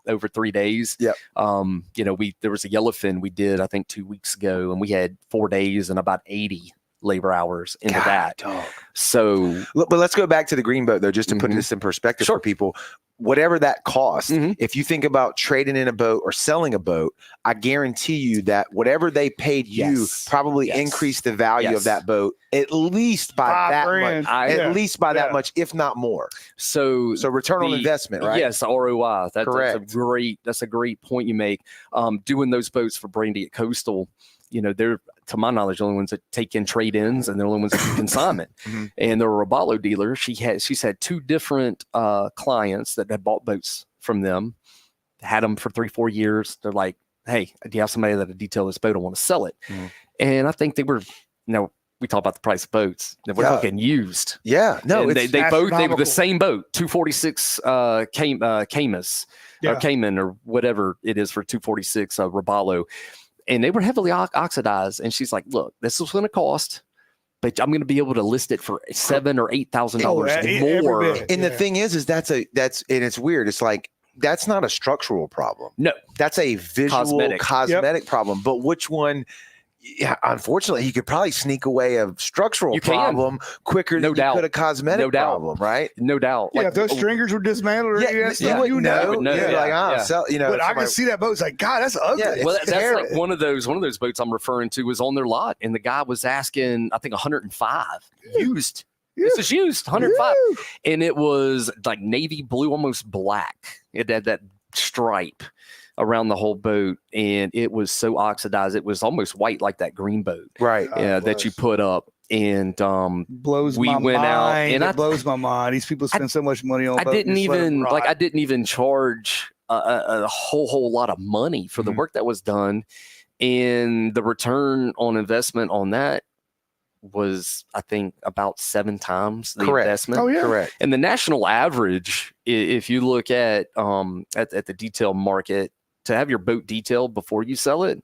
3 days. Yep. There was a yellowfin we did I think 2 weeks ago, and we had 4 days and about 80 labor hours into that. Dog. So, but let's go back to the green boat though, just to put this in perspective for people. Whatever that costs, if you think about trading in a boat or selling a boat, I guarantee you that whatever they paid you probably increased the value of that boat at least by that much. At least by that much, if not more. So return on investment, right? Yes, ROI. Correct. That's a great point you make. Doing those boats for Brandy at Coastal, they're, to my knowledge, the only ones that take in trade-ins, and they're the only ones that do consignment. And they're a Robalo dealer. She's had 2 different clients that had bought boats from them, had them for 3-4 years. They're like, hey, do you have somebody that'll detail this boat? I want to sell it. And I think they were, we talk about the price of boats. We're talking used. Yeah. No, and they were the same boat, 246 Camus or Cayman or whatever it is for 246 Robalo. And they were heavily oxidized. And she's like, look, this is going to cost, but I'm going to be able to list it for $7,000 or $8,000 more. And the thing is that's and it's weird. It's like, that's not a structural problem. No, that's a visual cosmetic problem. But which one? Yeah, unfortunately, he could probably sneak away a structural problem quicker than you could a cosmetic problem, right? No doubt. Yeah, if those stringers were dismantled, you would know. But I can see that boat. It's like, God, that's ugly. Yeah, well, that's like one of those boats I'm referring to was on their lot, and the guy was asking, I think, 105 used. This is used, 105, and it was like navy blue, almost black. It had that stripe around the whole boat, and it was so oxidized it was almost white, like that green boat, right? That you put up. And blows my mind. It blows my mind. These people spend so much money on. I didn't even charge a whole lot of money for the work that was done, and the return on investment on that was, I think, about 7 times the investment. Oh yeah, correct. And the national average, if you look at the detail market, to have your boat detailed before you sell it,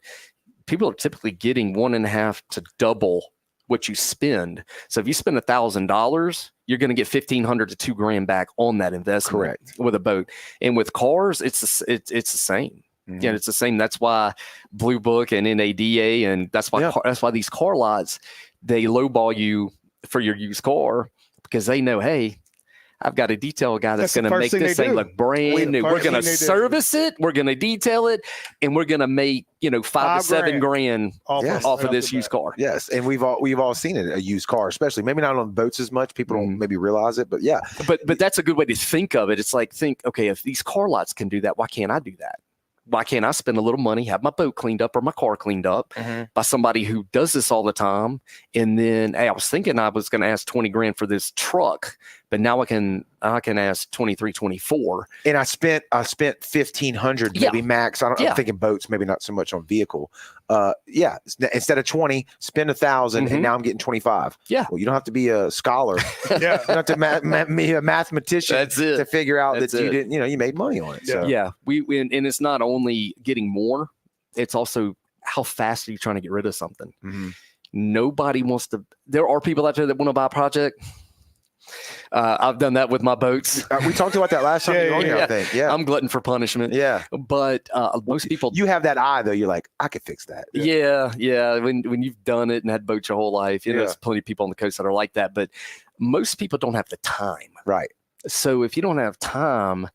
people are typically getting 1.5 to double what you spend. So if you spend $1,000, you're going to get $1,500 to $2,000 back on that investment. Correct. With a boat. And with cars, it's the same. Yeah, it's the same. That's why Blue Book and NADA, and that's why these car lots, they lowball you for your used car, because they know, hey, I've got a detail guy that's the going to first make thing this they thing do. look brand new. We're First going to thing they do. service it. We're going to detail it, and we're going to make, you know, $5 to $7 grand Off off of right this the used bat. car. Yes, and we've all seen it, a used car, especially maybe not on boats as much. People don't maybe realize it, but yeah. But that's a good way to think of it. It's like, okay, if these car lots can do that, why can't I do that? Why can't I spend a little money, have my boat cleaned up or my car cleaned up by somebody who does this all the time? And then, hey, I was thinking I was going to ask 20 grand for this truck, but now I can ask 23, 24. And I spent 1,500 maybe max. I'm thinking boats, maybe not so much on vehicle. Instead of 20, spend 1,000, and now I'm getting 25. Yeah. Well, you don't have to be a scholar. You don't have to be a mathematician to figure out that you didn't, you made money on it. So. Yeah. And it's not only getting more, it's also how fast are you trying to get rid of something? Nobody wants to. There are people out there that want to buy a project. I've done that with my boats. We talked about that last time you were on here, I think. Yeah. I'm glutton for punishment. Yeah. But most people. You have that eye, though. You're like, I could fix that. Yeah. When you've done it and had boats your whole life, there's plenty of people on the coast that are like that. But most people don't have the time. Right. So if you don't have time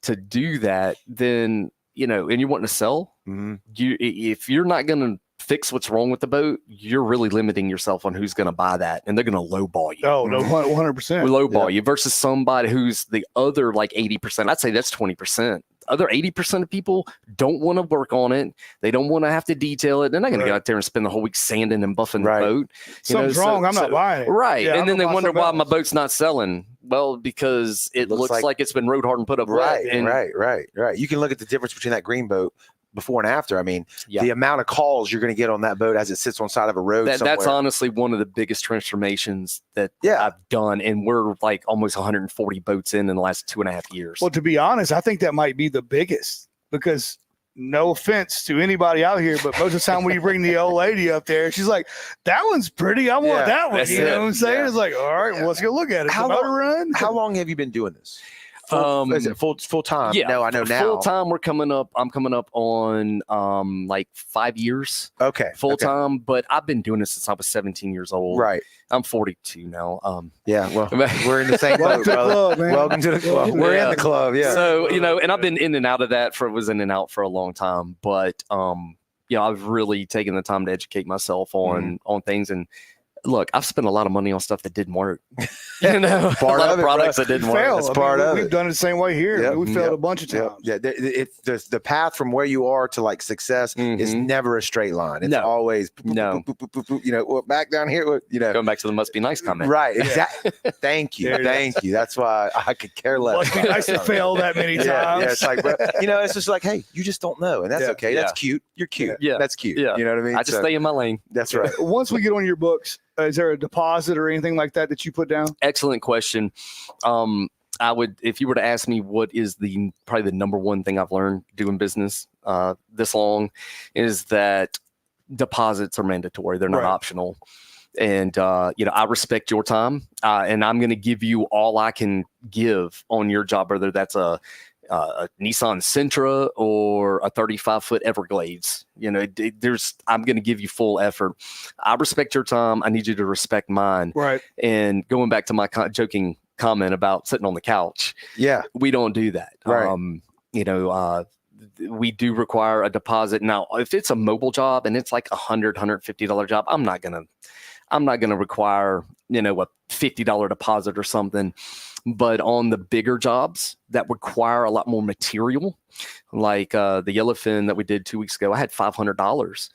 to do that, then, and you're wanting to sell, if you're not going to fix what's wrong with the boat, you're really limiting yourself on who's going to buy that, and they're going to lowball you. Oh, no, 100%. Lowball you versus somebody who's the other like 80%. I'd say that's 20%. Other 80% of people don't want to work on it. They don't want to have to detail it. They're not going to go out there and spend the whole week sanding and buffing the boat. Something's wrong. I'm not buying it. Right. Yeah, and then they wonder why my boat's not selling. Well, because it looks like it's been rode hard and put up right. wet. Right. You can look at the difference between that green boat before and after. I mean, the amount of calls you're going to get on that boat as it sits on the side of a road. That's honestly one of the biggest transformations that I've done. And we're like almost 140 boats in the last 2.5 years. Well, to be honest, I think that might be the biggest, because no offense to anybody out here, but most of the time when you bring the old lady up there, she's like, that one's pretty. I want that one. You know what I'm saying? Yeah. It's like, all right, well, let's go look at it. How long have you been doing this? Is it full time? Yeah, no, I know now. Full time. I'm coming up on like 5 years. Okay, full time. But I've been doing this since I was 17 years old. Right. I'm 42 now. Well, we're in the same boat, brother. Welcome to the club. We're in the club. Yeah. So and I've been in and out of that was in and out for a long time. But I've really taken the time to educate myself on things. And look, I've spent a lot of money on stuff that didn't work. A lot of products that didn't work. That's part of it. We've done it the same way here. Yep. We failed a bunch of times. Yeah, the path from where you are to like success is never a straight line. It's always back down here. Going back to the must be nice comment. Right. Exactly. Thank you. That's why I could care less. Must be nice to fail that many times. Yeah, it's like, it's just like, hey, you just don't know, and that's okay. That's cute. You're cute. Yeah, that's cute. Yeah. You know what I mean? I just stay in my lane. That's right. Once we get on your books, is there a deposit or anything like that you put down? Excellent question. I would, if you were to ask me what is probably the number one thing I've learned doing business this long, is that deposits are mandatory. They're not optional. And, I respect your time and I'm going to give you all I can give on your job, whether that's a Nissan Sentra or a 35-foot Everglades. I'm going to give you full effort. I respect your time. I need you to respect mine. Right. And going back to my joking comment about sitting on the couch. Yeah. We don't do that. Right. We do require a deposit. Now, if it's a mobile job and it's like $150 job, I'm not going to require, a $50 deposit or something. But on the bigger jobs that require a lot more material, like the yellowfin that we did 2 weeks ago, I had $500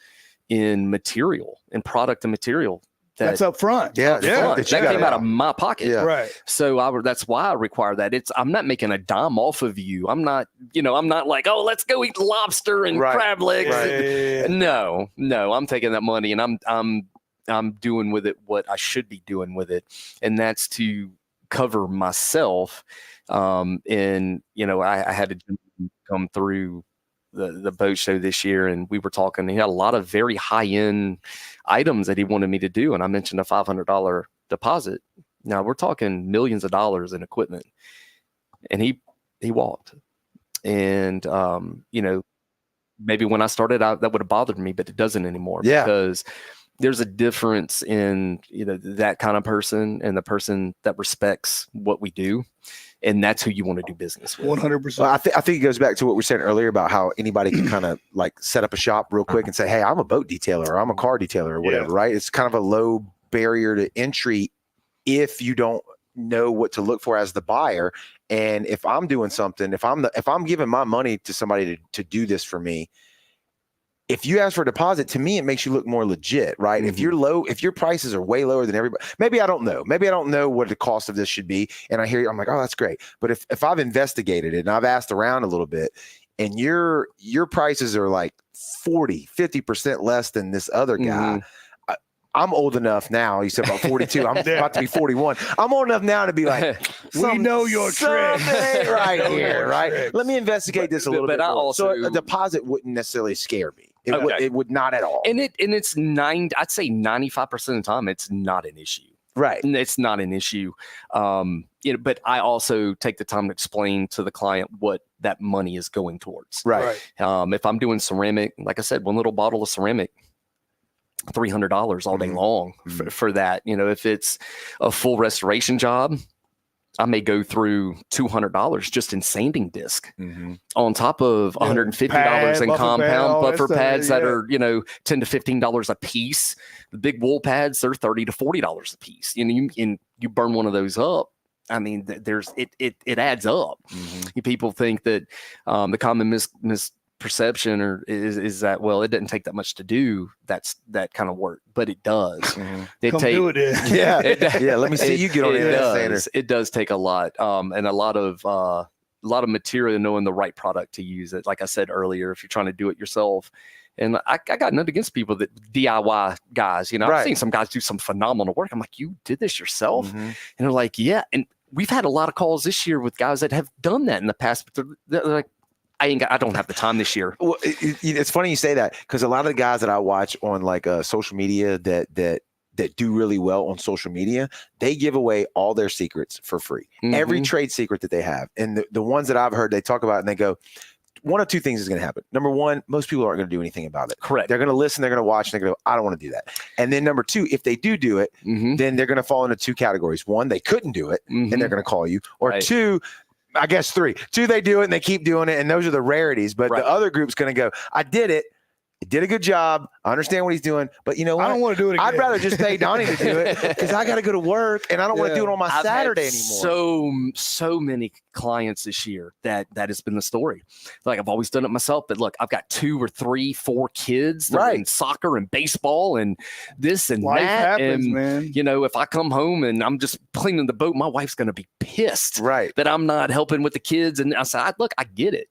in material, in product and material. That's up front. Yeah. That came out of my pocket. Yeah. Right. So that's why I require that. I'm not making a dime off of you. I'm not like, oh, let's go eat lobster and crab legs. Right. No, I'm taking that money and I'm doing with it what I should be doing with it. And that's to cover myself. I had to come through the boat show this year, and we were talking. He had a lot of very high end items that he wanted me to do, and I mentioned a $500 deposit. Now we're talking millions of dollars in equipment, and he walked. And maybe when I started out, that would have bothered me, but it doesn't anymore. Yeah. Because there's a difference in that kind of person and the person that respects what we do. And that's who you want to do business with. 100%. Well, I think it goes back to what we said earlier about how anybody can kind of like set up a shop real quick and say, hey, I'm a boat detailer or I'm a car detailer or whatever, right? It's kind of a low barrier to entry if you don't know what to look for as the buyer. And if I'm doing something, if I'm giving my money to somebody to do this for me, if you ask for a deposit, to me, it makes you look more legit, right? If your prices are way lower than everybody, maybe I don't know what the cost of this should be. And I hear you, I'm like, oh, that's great. But if I've investigated it and I've asked around a little bit and your prices are like 40-50% less than this other guy, I'm old enough now. You said about 42. I'm about to be 41. I'm old enough now to be like, we know your trick right here, right? Tricks. Let me investigate this a little bit more. So a deposit wouldn't necessarily scare me. It would not at all. And it's I'd say 95% of the time, it's not an issue. Right. It's not an issue. But I also take the time to explain to the client what that money is going towards. Right. If I'm doing ceramic, like I said, one little bottle of ceramic, $300 all day long for that. If it's a full restoration job, I may go through $200 just in sanding disc on top of $150 in compound buffer pads that are, $10 to $15 a piece. The big wool pads, they're $30 to $40 a piece. You burn one of those up. I mean, it adds up. People think that the common misperception is that, well, it doesn't take that much to do that kind of work, but it does. Do it. Let me see you get on it. It does take a lot, and a lot of material, knowing the right product to use. It, like I said earlier, if you're trying to do it yourself. And I got nothing against people that DIY guys. I've seen some guys do some phenomenal work. I'm like, you did this yourself? And they're like, yeah. And we've had a lot of calls this year with guys that have done that in the past, but they're like, I don't have the time this year. Well, it's funny you say that, because a lot of the guys that I watch on like social media that do really well on social media, they give away all their secrets for free. Every trade secret that they have. And the ones that I've heard, they talk about it and they go, one of two things is going to happen. Number one, most people aren't going to do anything about it. Correct. They're going to listen, they're going to watch, and they're going to go, I don't want to do that. And then number two, if they do it, then they're going to fall into two categories. One, they couldn't do it, and they're going to call you. Or two, I guess three, they do it and they keep doing it. And those are the rarities. But the other group's going to go, I did it. He did a good job. I understand what he's doing, but you know what? I don't want to do it again. I'd rather just pay Donnie to do it because I got to go to work and I don't want to do it on my Saturday anymore. So many clients this year that has been the story. Like, I've always done it myself, but look, I've got 2 or 3, 4 kids that are in soccer and baseball and this and Life that. Happens, and man. if I come home and I'm just cleaning the boat, my wife's going to be pissed that I'm not helping with the kids. And I said, look, I get it.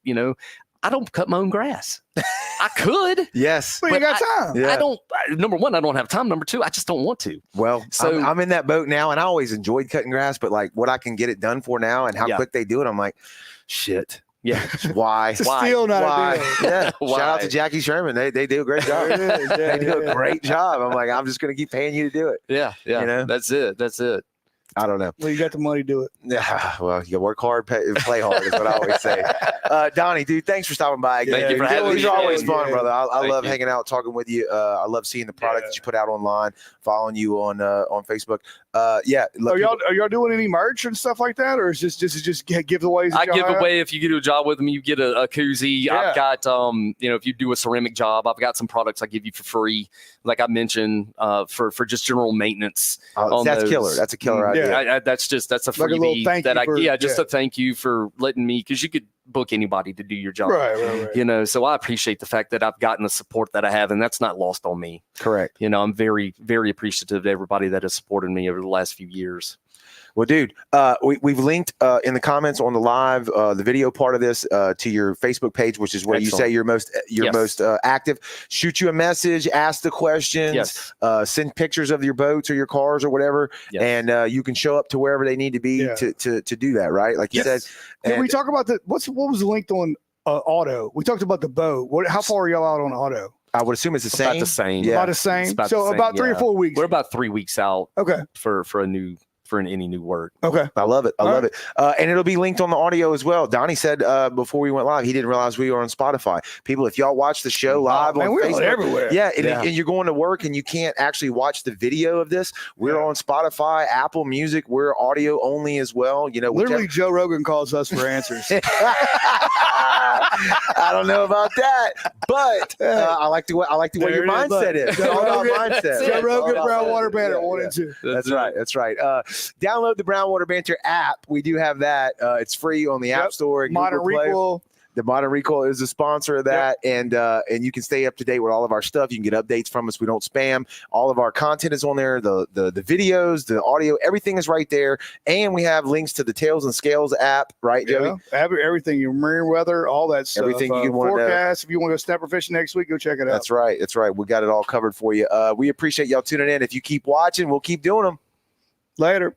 I don't cut my own grass. I could. Yes. But you got time. I don't. Number one, I don't have time. Number two, I just don't want to. Well, so I'm in that boat now, and I always enjoyed cutting grass, but like what I can get it done for now and how quick they do it, I'm like, shit. Yeah. Why? Still not a deal. Yeah. Shout out to Jackie Sherman. They do a great job. They do a great job. I'm like, I'm just going to keep paying you to do it. Yeah. That's it. I don't know. Well, you got the money, do it. Yeah. Well, you work hard, play hard is what I always say. Donnie, dude, thanks for stopping by again. Thank you for having me. These are always fun, brother. I love you. hanging out, talking with you. I love seeing the product that you put out online, following you on Facebook. Are y'all doing any merch and stuff like that, or is just giveaways? I give away, if you do a job with me, you get a koozie. Yeah. I've got if you do a ceramic job, I've got some products I give you for free, like I mentioned, for just general maintenance. That's killer. That's a killer idea. That's a Like a little freebie thank that you a thank you for letting me, because you could book anybody to do your job. Right. So I appreciate the fact that I've gotten the support that I have, and that's not lost on me. Correct. I'm very, very appreciative to everybody that has supported me over the last few years. Well, dude, we've linked in the comments on the live, the video part of this, to your Facebook page, which is where you say you're most active. Shoot you a message, ask the questions, send pictures of your boats or your cars or whatever, and you can show up to wherever they need to be to do that, right? Like you said. Can we talk about what was linked on auto? We talked about the boat. How far are y'all out on auto? I would assume it's the same. About the same. Yeah. About the same. So about 3 or 4 weeks. We're about 3 weeks out. Okay. For a new for any new work. Okay. I love it. I All love right. it. And it'll be linked on the audio as well. Donnie said before we went live, he didn't realize we were on Spotify. People, if y'all watch the show live man, on we're Facebook, everywhere. yeah, Yeah. and you're going to work and you can't actually watch the video of this, we're on Spotify, Apple Music. We're audio only as well. You know, Literally, Joe Rogan calls us for answers. I don't know about that, but I like the way There your it is, mindset look. is. It's all about mindset. Joe It's all Rogan, about Brown mindset. Water Banner, Yeah, 1 yeah. and 2. That's right. That's right. Download the Brownwater Banter app. We do have that. It's free on the App Store. And Modern Google Play. Recoil. The Modern Recoil is a sponsor of that, and you can stay up to date with all of our stuff. You can get updates from us. We don't spam. All of our content is on there. The videos, the audio, everything is right there. And we have links to the Tails and Scales app, right, Joey? Yeah, everything, your marine weather, all that stuff. Everything you want to know. Forecast. If you want to go snapper fishing next week, go check it out. That's right. That's right. We got it all covered for you. We appreciate y'all tuning in. If you keep watching, we'll keep doing them. Later.